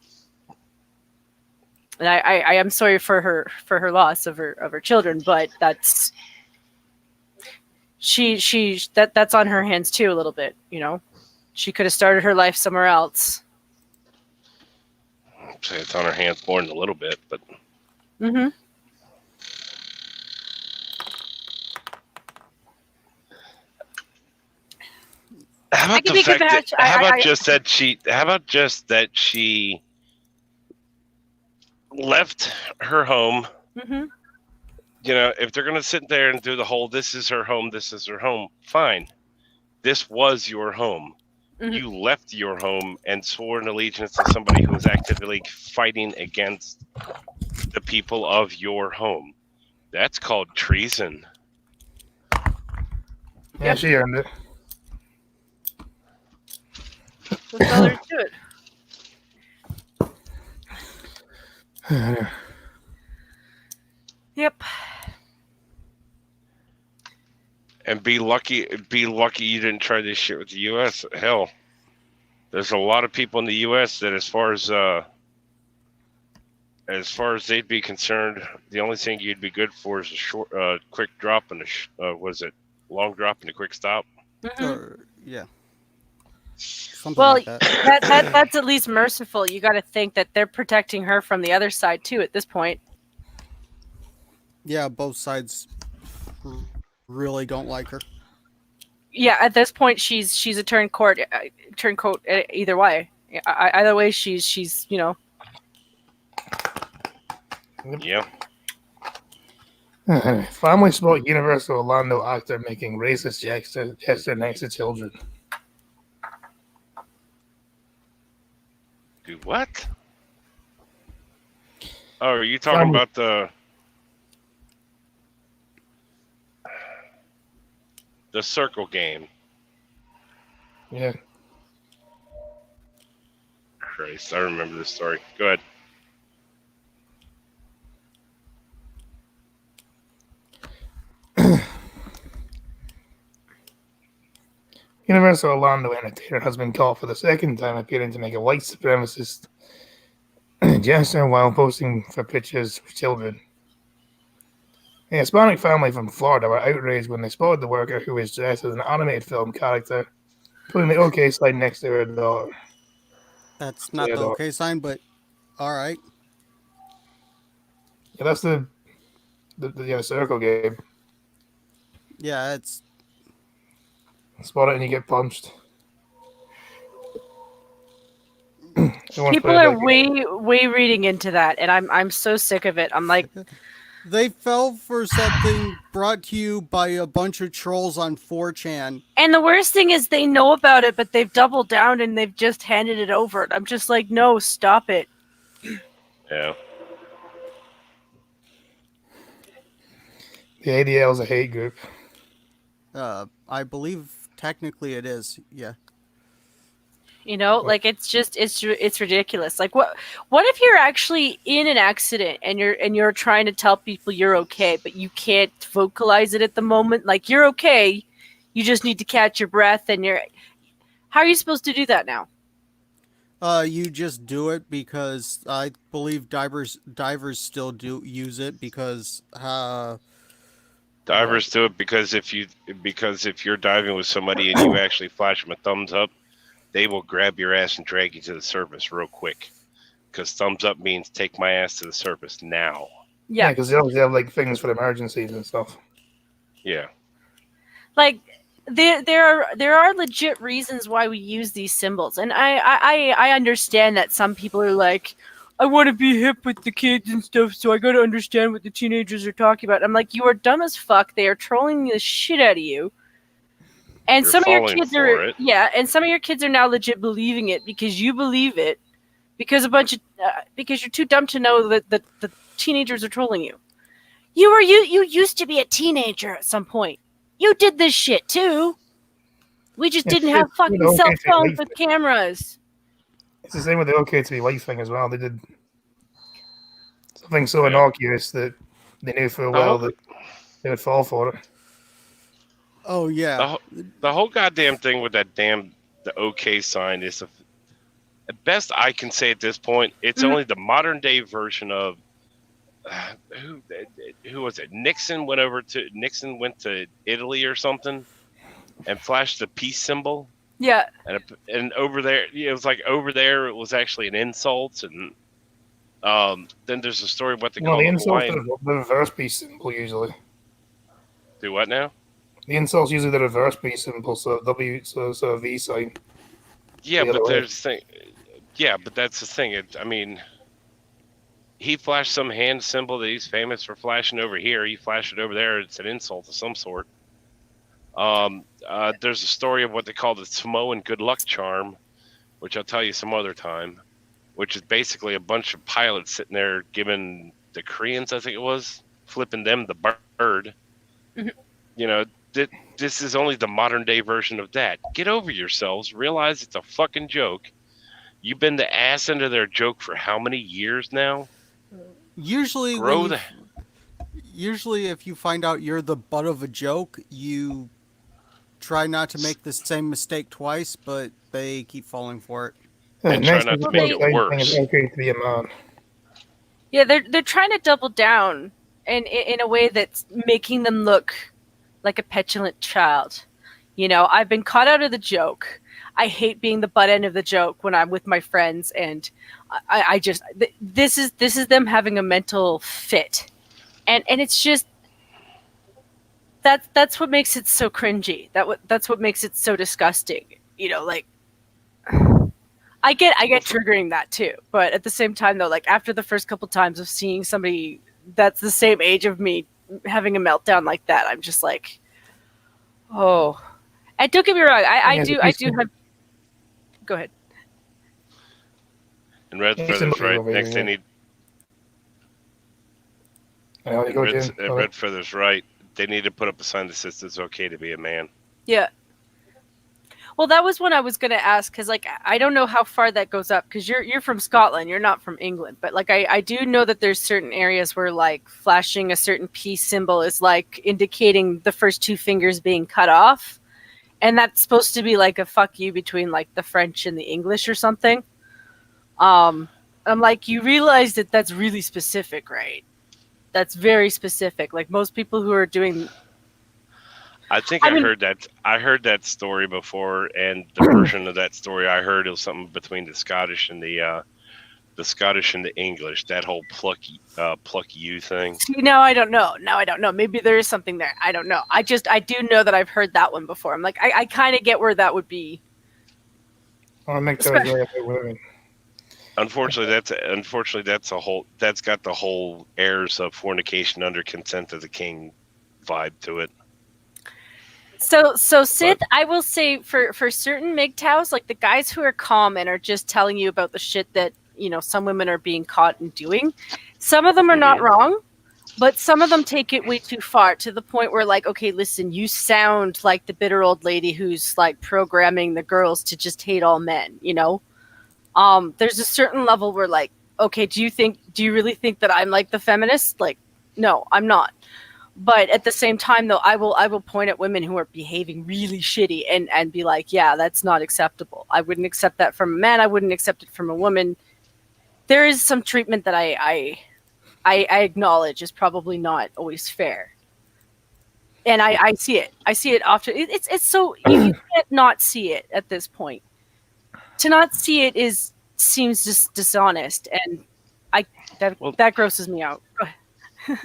I am sorry for her loss of her children, but that's that's on her hands too a little bit. She could have started her life somewhere else. I'd say it's on her hands more than a little bit, but Mm-hmm. how about the fact that? How about just that she left her home? Mm-hmm. If they're gonna sit there and do the whole "this is her home, this is her home," fine. This was your home. Mhm. You left your home and swore an allegiance to somebody who was actively fighting against the people of your home. That's called treason. Yeah, she earned it. That's all there to it. Yep. And be lucky you didn't try this shit with the U.S. Hell, there's a lot of people in the U.S. that as far as they'd be concerned, the only thing you'd be good for is a short, quick drop and long drop and a quick stop. Mm-hmm. Or, yeah. Something Well, like that. that's at least merciful. You got to think that they're protecting her from the other side too. At this point. Yeah, both sides really don't like her. Yeah, at this point, she's a turncoat either way. Either way, she's Yeah. Family spot Universal Orlando actor making racist gesture next to children. Do what? Oh, are you talking about the circle game? Yeah. Christ, I remember this story. Go ahead. Universal Orlando entertainer has been caught for the second time appearing to make a white supremacist gesture while posting for pictures of children. A Hispanic family from Florida were outraged when they spotted the worker who was dressed as an animated film character putting the OK sign next to her daughter. That's not Yeah, the no. okay sign, but all right. Yeah, that's the circle game. Yeah, it's Spot it and you get punched. people are way reading into that, and I'm so sick of it. I'm like, they fell for something brought to you by a bunch of trolls on 4chan. and the worst thing is they know about it, but they've doubled down and they've just handed it over. I'm just like, no, stop it. Yeah. The ADL is a hate group. I believe technically it is. Yeah. Like it's ridiculous. Like what if you're actually in an accident and you're trying to tell people you're okay, but you can't vocalize it at the moment? Like you're okay, you just need to catch your breath, and how are you supposed to do that now? You just do it because I believe divers still do use it because Divers do it because if you're diving with somebody and you actually flash them a thumbs up, they will grab your ass and drag you to the surface real quick. Because thumbs up means take my ass to the surface now. Yeah, because they always have like things for emergencies and stuff. Yeah. Like there are legit reasons why we use these symbols, and I understand that some people are like, I want to be hip with the kids and stuff, so I got to understand what the teenagers are talking about. I'm like, you are dumb as fuck. They are trolling the shit out of you. And You're some of your falling kids for are, it. yeah, and some of your kids are now legit believing it because you believe it, because because you're too dumb to know that the teenagers are trolling you. You used to be a teenager at some point. You did this shit too. We just didn't have fucking cell phones with cameras. It's the same with the OK to be white thing as well. They did something so innocuous that they knew full well that they would fall for it. Oh yeah. The whole goddamn thing with that the OK sign is at best I can say at this point, it's only the modern day version of who was it? Nixon went to Italy or something and flashed the peace symbol. Yeah. And over there, it was like over there, it was actually an insult. And then there's a story of what they call the the insult Hawaiian. The reverse peace symbol usually. Do what now? The insult's usually the reverse peace symbol, so so a V sign. Yeah, but there's the thing. Yeah, but that's the thing. He flashed some hand symbol that he's famous for flashing over here. He flashed it over there. It's an insult of some sort. There's a story of what they call the Samoan good luck charm, which I'll tell you some other time, which is basically a bunch of pilots sitting there giving the Koreans, I think it was, flipping them the bird. Mm-hmm. You know, this is only the modern day version of that. Get over yourselves. Realize it's a fucking joke. You've been the ass into their joke for how many years now? Usually, if you find out you're the butt of a joke, you try not to make the same mistake twice, but they keep falling for it. And try not to make it worse. Okay to be a man. Yeah, they're trying to double down in a way that's making them look like a petulant child. You know, I've been caught out of the joke. I hate being the butt end of the joke when I'm with my friends, and I just this is them having a mental fit, and it's just that's what makes it so cringy. That's what makes it so disgusting. You know, like I get triggering that too, but at the same time though, like after the first couple times of seeing somebody that's the same age of me having a meltdown like that, I'm just like, oh. And don't get me wrong, I do have. Go ahead. And Red Feather's right. Next they need. Red Feather's right. They need to put up a sign that says it's okay to be a man. Yeah. Well, that was what I was going to ask, because like I don't know how far that goes up, because you're from Scotland, you're not from England, but like I do know that there's certain areas where like flashing a certain peace symbol is like indicating the first two fingers being cut off. And that's supposed to be like a fuck you between like the French and the English or something. I'm like, you realize that that's really specific, right? That's very specific. Like most people who are doing. I think I heard that story before, and the version of that story I heard, it was something between the Scottish and the Scottish and the English. That whole pluck you thing. No, I don't know. Maybe there is something there. I don't know. I do know that I've heard that one before. I'm like, I kind of get where that would be. Unfortunately, that's got the whole heirs of fornication under consent of the king vibe to it. So Sid, I will say for certain MGTOWs, like the guys who are calm and are just telling you about the shit that, you know, some women are being caught in doing. Some of them are not wrong, but some of them take it way too far, to the point where like, okay, listen, you sound like the bitter old lady who's like programming the girls to just hate all men, you know? There's a certain level where like, okay, do you really think that I'm like the feminist? Like, no, I'm not. But at the same time though, I will point at women who are behaving really shitty and be like, yeah, that's not acceptable. I wouldn't accept that from a man. I wouldn't accept it from a woman. There is some treatment that I acknowledge is probably not always fair, and I see it. I see it often. It's so you can't not see it at this point. To not see it seems just dishonest, and that grosses me out. Go ahead.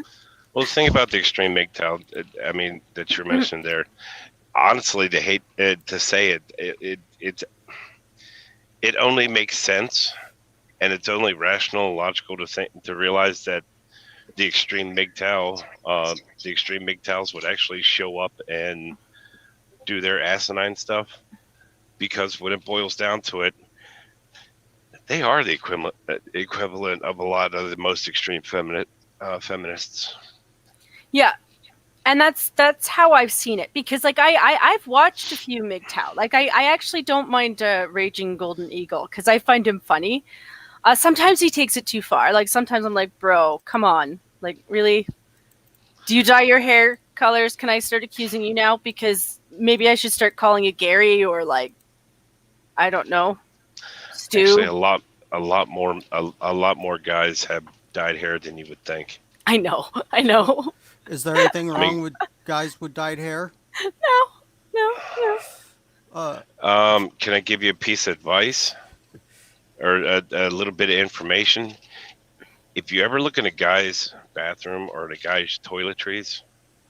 Well, the thing about the extreme MGTOW, I mean, that you're mentioning there, honestly, to hate to say it only makes sense and it's only rational and logical to realize that the extreme MGTOWs would actually show up and do their asinine stuff, because when it boils down to it, they are the equivalent of a lot of the most extreme feminists. Yeah, and that's how I've seen it, because like I've watched a few MGTOW. Like I actually don't mind Raging Golden Eagle, because I find him funny. Sometimes he takes it too far. Like sometimes I'm like, bro, come on, like really? Do you dye your hair colors? Can I start accusing you now? Because maybe I should start calling you Gary, or like, I don't know, Stu. Actually, a lot more guys have dyed hair than you would think. I know. Is there anything wrong with guys with dyed hair? No. Can I give you a piece of advice or a little bit of information? If you ever look in a guy's bathroom or in a guy's toiletries,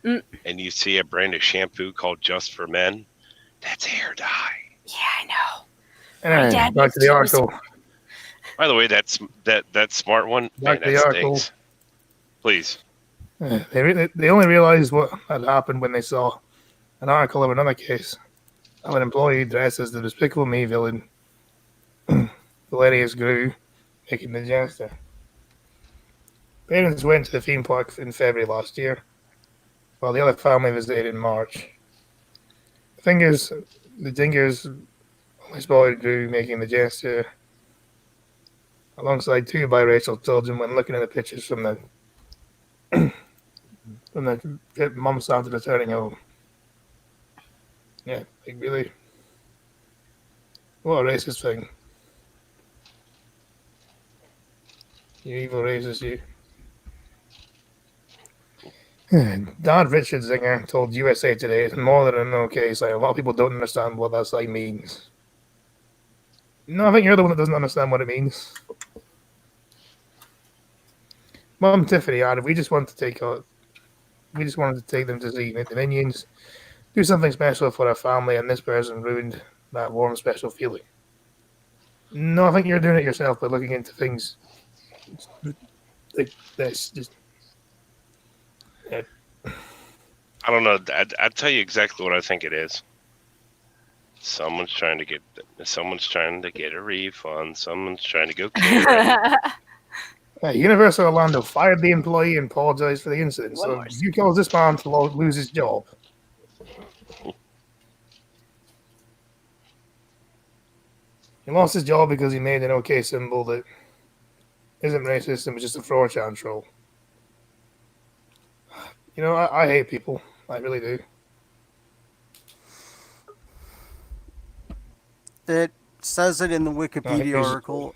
and you see a brand of shampoo called Just for Men, that's hair dye. Yeah, I know. Anyway, dad back to the used to- article. By the way, that smart one, man, Back to the that article. stinks. Please. They only realized what had happened when they saw an article of another case of an employee dressed as the Despicable Me villain, Valerius Gru, making the jester. Parents went to the theme park in February last year, while the other family visited in March. The Dingers only spotted Gru making the jester alongside two biracial children when looking at the pictures from the mum started returning home. Yeah, like really. What a racist thing. You evil racist, you. Dad Richard Zinger told USA Today it's more than an okay sign. A lot of people don't understand what that sign means. No, I think you're the one that doesn't understand what it means. Mom Tiffany added, we just wanted to take them to see the Minions, do something special for our family, and this person ruined that warm, special feeling. No, I think you're doing it yourself by looking into things like this. Just I don't know. I'd tell you exactly what I think it is. Someone's trying to get a refund. Someone's trying to go kill her. Universal Orlando fired the employee and apologized for the incident. One So more. you cause this man to lose his job. He lost his job because he made an OK symbol that isn't racist and was just a 4chan troll. You know, I hate people. I really do. It says it in the Wikipedia he's- article.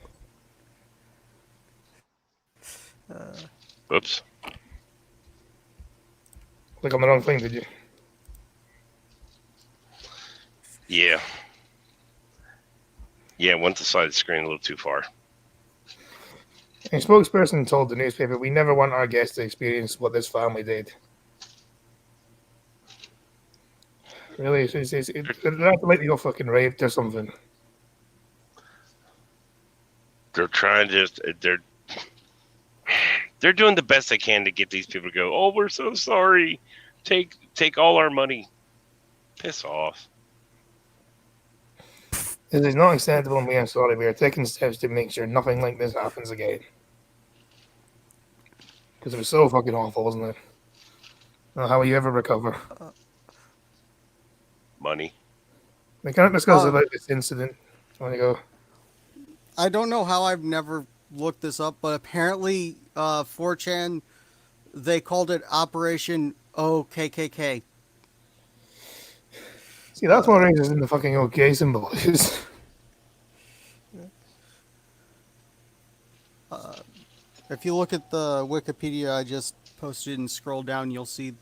Oops. Click on the wrong thing, did you? Yeah. Yeah, went to the side of the screen a little too far. A spokesperson told the newspaper, we never want our guests to experience what this family did. Really? They're not like they got fucking raped or something. They're trying to they're doing the best they can to get these people to go, oh, we're so sorry. Take all our money. Piss off. This is not acceptable and we are sorry. We are taking steps to make sure nothing like this happens again. Because it was so fucking awful, wasn't it? Now, how will you ever recover? Money. We can't discuss about this incident. I want to go. I don't know how I've never looked this up, but apparently 4chan, they called it Operation OKKK. See, that's more racist than the fucking OK symbol is. If you look at the Wikipedia I just posted and scroll down, you'll see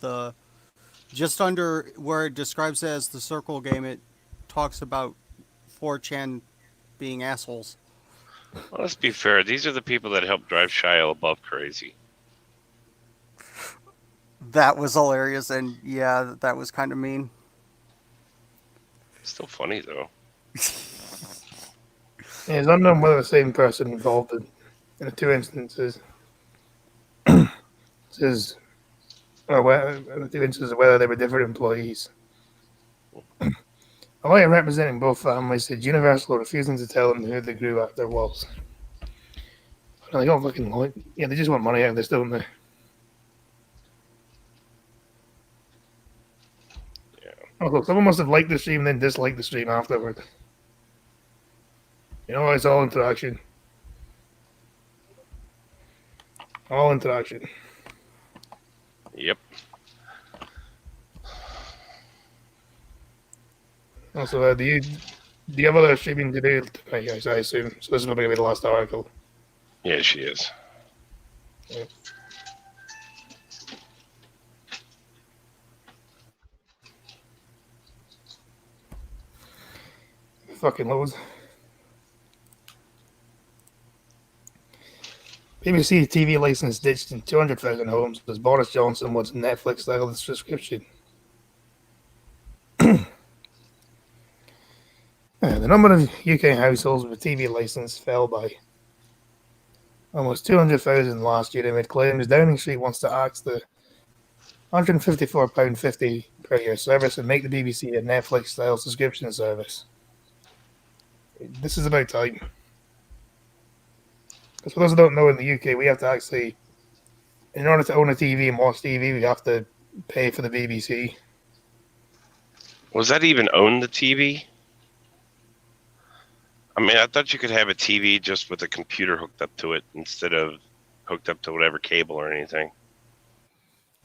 just under where it describes it as the circle game, it talks about 4chan being assholes. Well, let's be fair. These are the people that helped drive Shia LaBeouf crazy. That was hilarious, and yeah, that was kind of mean. Still funny though. It's unknown whether the same person involved in the two instances says, or the two instances whether they were different employees. A lawyer representing both families said Universal were refusing to tell them who the grew actor was. They don't fucking like, yeah, they just want money out of this, don't they? Yeah. Also, someone must have liked the stream and then disliked the stream afterward. You know, it's all interaction. All interaction. Yep. Also, do you have other streaming to do tonight, guys? I assume. So this is probably gonna be the last article. Yeah, she is. Yeah. Fucking loads. BBC TV license ditched in 200,000 homes as Boris Johnson wants Netflix style subscription. The number of UK households with TV license fell by almost 200,000 last year amid claims Downing Street wants to axe the £154.50 per year service and make the BBC a Netflix style subscription service. This is about time. Because for those who don't know, in the UK, we have to actually, in order to own a TV and watch TV, we have to pay for the BBC. Was that even own the TV? I mean, I thought you could have a TV just with a computer hooked up to it instead of hooked up to whatever cable or anything.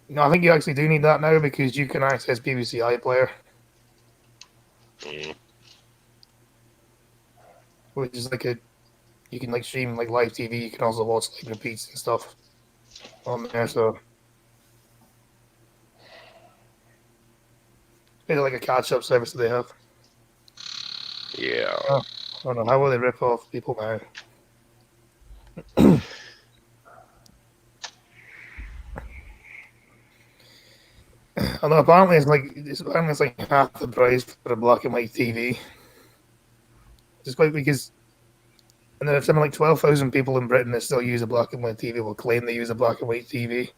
No, I think you actually do need that now because you can access BBC iPlayer, which is like you can like stream like live TV. You can also watch like repeats and stuff on there. So it's like a catch-up service that they have. Yeah. I don't know how will they rip off people now. Although apparently it's like half the price for a black and white TV. Just quite because, and then if something like 12,000 people in Britain that still use a black and white TV will claim they use a black and white TV.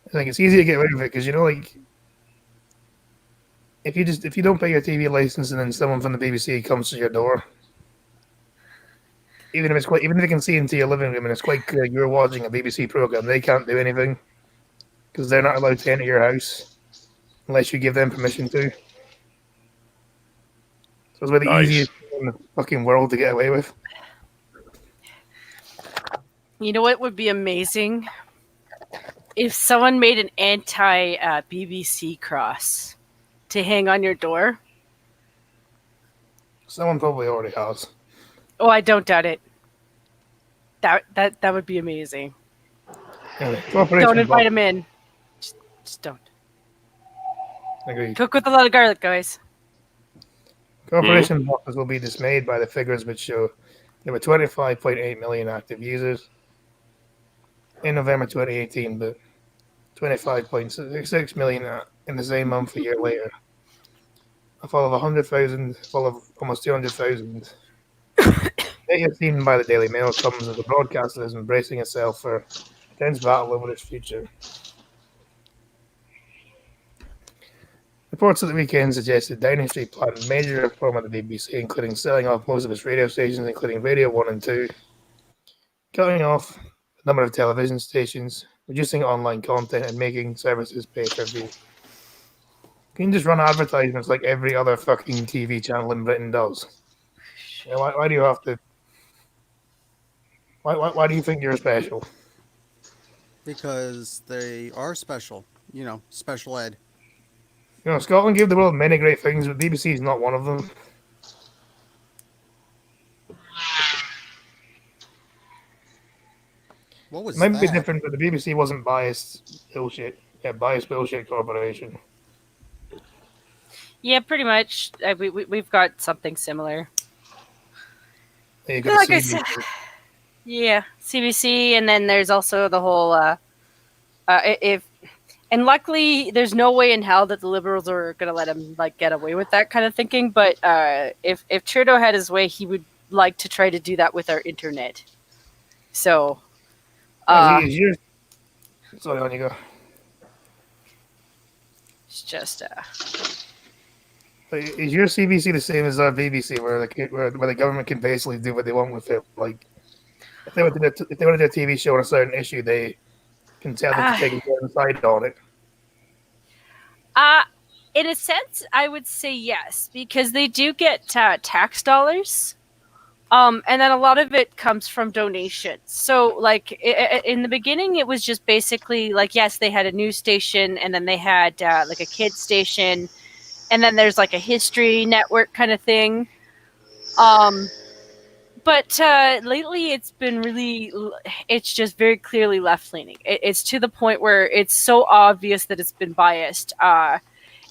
I think it's easy to get rid of it because like if you don't pay your TV license and then someone from the BBC comes to your door, even if they can see into your living room and it's quite clear you're watching a BBC program, they can't do anything because they're not allowed to enter your house unless you give them permission to. So it's one of the easiest things in the fucking world to get away with. You know what would be amazing? If someone made an anti-BBC cross to hang on your door. Someone probably already has. Oh, I don't doubt it. That would be amazing. Anyway, Don't invite them in. Just don't. Agreed. Cook with a lot of garlic, guys. Corporation bosses will be dismayed by the figures which show there were 25.8 million active users in November 2018, but 25.6 million in the same month a year later. A fall of 100,000, fall of almost 200,000. Data seen by the Daily Mail comes as the broadcaster is embracing itself for a tense battle over its future. Reports of the weekend suggested Downing Street planned major reform at the BBC, including selling off most of its radio stations, including Radio 1 and 2, cutting off the number of television stations, reducing online content, and making services pay per view. Can you just run advertisements like every other fucking TV channel in Britain does? You know, why do you have to? Why do you think you're special? Because they are special. You know, special ed. You know, Scotland gave the world many great things, but BBC is not one of them. What was It might that? be different, but the BBC wasn't biased bullshit. Yeah, biased bullshit corporation. Yeah, pretty much. We've got something similar. You But got like I CBC. said, yeah, CBC, and then there's also the whole And luckily, there's no way in hell that the Liberals are going to let him like get away with that kind of thinking. But if Trudeau had his way, he would like to try to do that with our internet. So, Is yours? Sorry, on you go. it's just Is your CBC the same as our BBC, where the government can basically do what they want with it? Like, if they want to do a TV show on a certain issue, they can tell them to take a certain side on it. in a sense, I would say yes, because they do get tax dollars. And then a lot of it comes from donations. So, like, in the beginning, it was just basically like, yes, they had a news station, and then they had like a kids station, and then there's like a history network kind of thing. But lately, it's been it's just very clearly left leaning. It's to the point where it's so obvious that it's been biased.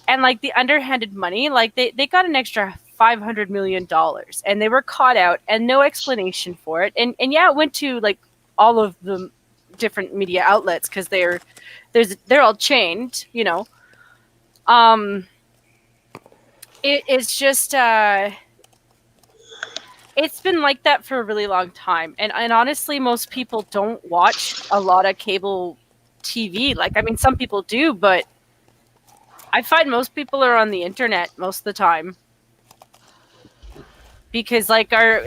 And like the underhanded money, like they got an extra $500 million, and they were caught out, and no explanation for it. And yeah, it went to like all of the different media outlets because they're all chained, you know. It's just it's been like that for a really long time, and honestly, most people don't watch a lot of cable TV. Like, I mean, some people do, but I find most people are on the internet most of the time. Because like our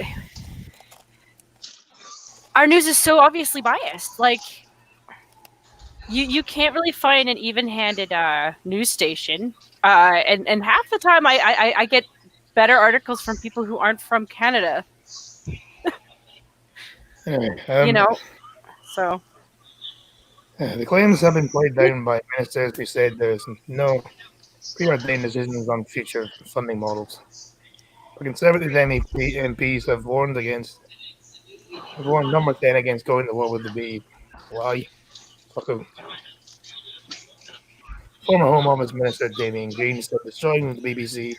news is so obviously biased. Like you can't really find an even-handed news station. And half the time I get better articles from people who aren't from Canada. Anyway, You know. So the claims have been played down by ministers who said there's no preordained decisions on future funding models. The Conservative MPs have warned number 10 against going to war with the B. Why? Fuck 'em. Former Home Office Minister Damien Green said destroying the BBC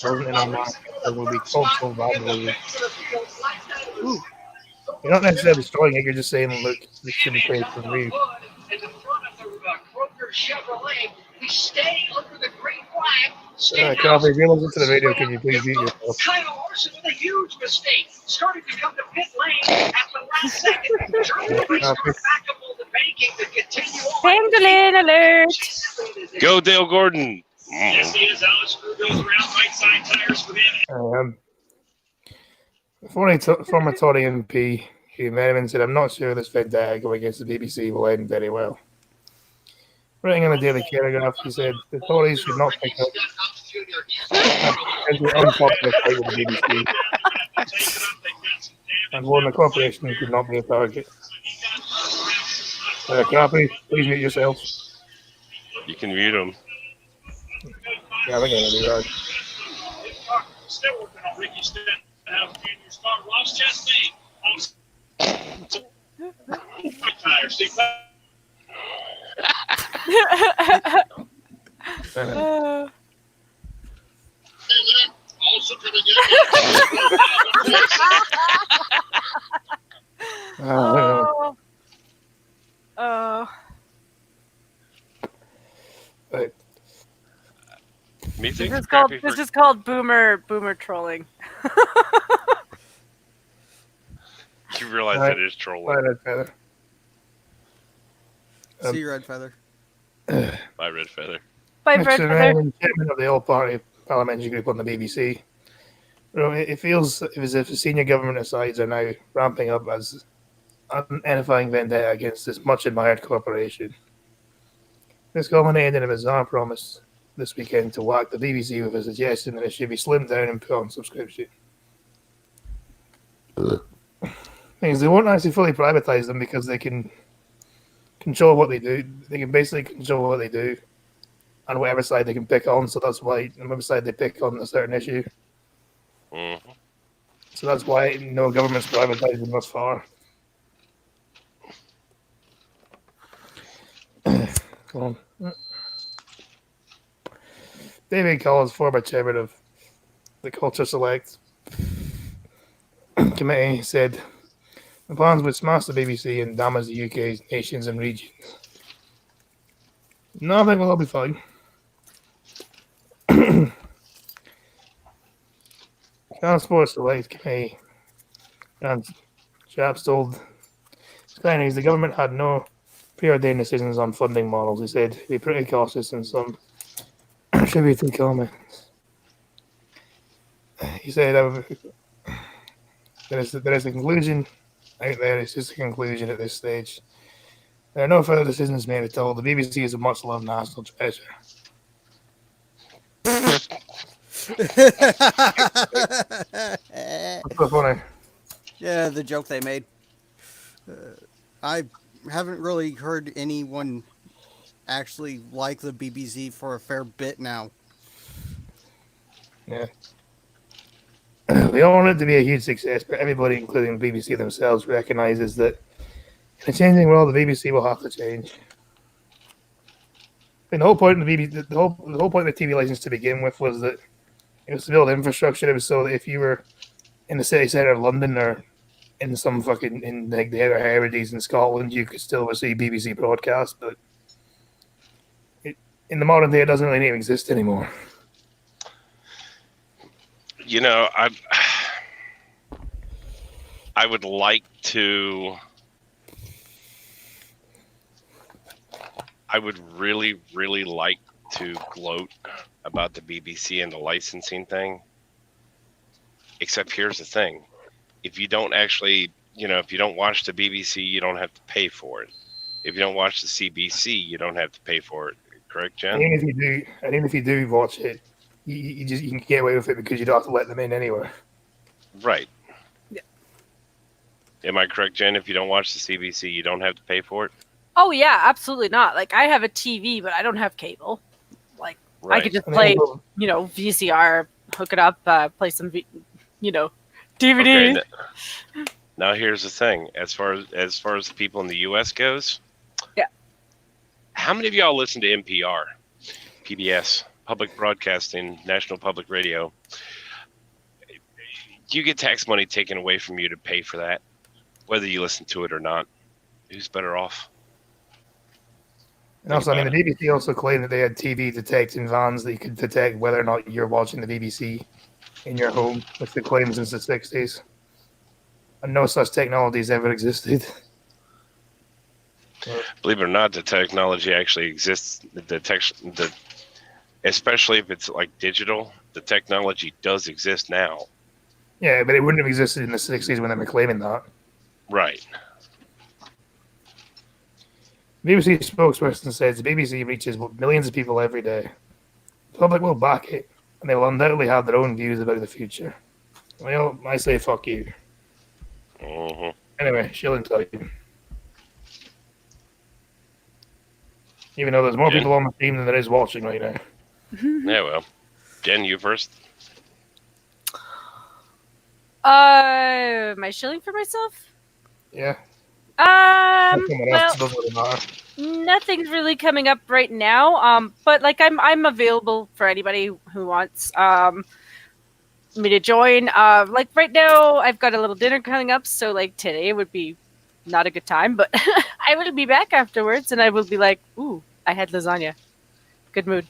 wasn't in our mind and will be cultural valuable. You're not necessarily destroying it, you're just saying, look, this should be played for me. Chevrolet, we stay under the green flag. Coffee, if you're listening to the radio, can you please mute yourself? Kyle Larson with a huge mistake. Started to come to pit lane at the last second. Germany restart back up on the banking to continue on. Pangolin alert! Go Dale Gordon. Yes, he is. Alex Crew goes around right side tires for him. Former Tory MP Hugh Merriman said, I'm not sure this vendetta going against the BBC will end very well. Writing on the Daily Telegraph, he said, the Tories should not pick up the unpopular fight with the BBC and warn the corporation should not be a target. Copy, please mute yourself. You can mute him. Yeah, I think I'm going to do that. Still working on Ricky Stenhouse Jr. Star Ross Chastain. Tires. See, also to the Right. Me too. This is called boomer trolling. You realize that is trolling. Red Feather. See you, Red Feather. By Red Feather. By Mr. Red Feather. Ryan, chairman of the All-Party Parliamentary Group on the BBC. Well, it feels as if the senior government sides are now ramping up as an edifying vendetta against this much-admired corporation. This culminated in a bizarre promise this weekend to whack the BBC with a suggestion that it should be slimmed down and put on subscription. Means they won't actually fully privatize them because they can control what they do. They can basically control what they do on whatever side they can pick on. So that's why on whatever side they pick on a certain issue. Mm-hmm. So that's why no government's privatized them thus far. Come on. David Collins, former chairman of the Culture Select Committee, said the plans would smash the BBC and damage the UK's nations and regions. No, I think we'll all be fine. Can't sports select committee and chaps told Skyneys the government had no preordained decisions on funding models. He said it'd be pretty cautious in some contributing comments. He said there is a conclusion out there. It's just a conclusion at this stage. There are no further decisions made at all. The BBC is a much loved national treasure. What's so funny? Yeah, the joke they made. I haven't really heard anyone actually like the BBC for a fair bit now. Yeah. We all want it to be a huge success, but everybody, including the BBC themselves, recognises that in a changing world, the BBC will have to change. And the whole point of the BBC, the whole point of the TV license to begin with was that it was to build infrastructure. It was so that if you were in the city centre of London or in some fucking in like the Outer Hebrides in Scotland, you could still receive BBC broadcast. But in the modern day, it doesn't really need to exist anymore. You know, I would like to. I would really, really like to gloat about the BBC and the licensing thing. Except here's the thing. If you don't actually, if you don't watch the BBC, you don't have to pay for it. If you don't watch the CBC, you don't have to pay for it. Correct, Jen? And even if you do watch it, you can get away with it because you don't have to let them in anywhere. Right. Yeah. Am I correct, Jen? If you don't watch the CBC, you don't have to pay for it? Oh yeah, absolutely not. Like I have a TV, but I don't have cable. Like Right. I could just play, VCR, hook it up, play some, DVDs. Okay, now here's the thing. As far as the people in the U.S. goes, yeah. How many of y'all listen to NPR, PBS, Public Broadcasting, National Public Radio? You get tax money taken away from you to pay for that, whether you listen to it or not. Who's better off? And also, the BBC also claimed that they had TV detecting vans that you could detect whether or not you're watching the BBC in your home, which they claimed since the 60s. And no such technology has ever existed. Believe it or not, the technology actually exists. Especially if it's like digital, the technology does exist now. Yeah, but it wouldn't have existed in the 60s when they were claiming that. Right. BBC spokesperson says the BBC reaches millions of people every day. The public will back it, and they will undoubtedly have their own views about the future. Well, I say fuck you. Mm-hmm. Anyway, shilling time. Even though there's more people on the team than there is watching right now. Yeah, well. Jen, you first. Am I shilling for myself? Yeah. Well, doesn't really matter. nothing's really coming up right now. But like I'm available for anybody who wants me to join. Like right now, I've got a little dinner coming up, so like today would be not a good time, but I will be back afterwards, and I will be like, ooh, I had lasagna. Good mood.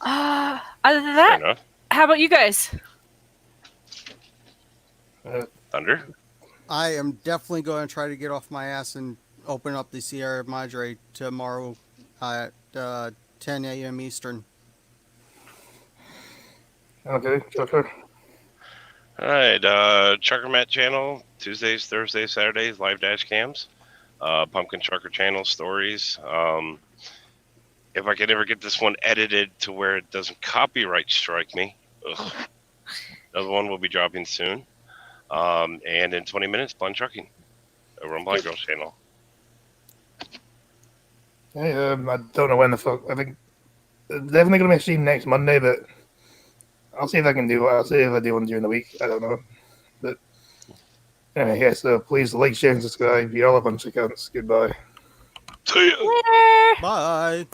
Other than that, how about you guys? Thunder? I am definitely going to try to get off my ass and open up the Sierra Madre tomorrow at 10 a.m. Eastern. Okay, Chucker. All right, Trucker Matt channel, Tuesdays, Thursdays, Saturdays, live dash cams. Pumpkin Trucker channel, stories. If I could ever get this one edited to where it doesn't copyright strike me, another one will be dropping soon. And in 20 minutes, Blind Trucking over on Blind Girls channel. Hey, I don't know when the fuck. I think definitely gonna be a stream next Monday, but I'll see if I can do. I'll see if I do one during the week. I don't know, but anyway, yeah. So please like, share, and subscribe. You're all a bunch of cunts. Goodbye. See ya. Later. Bye.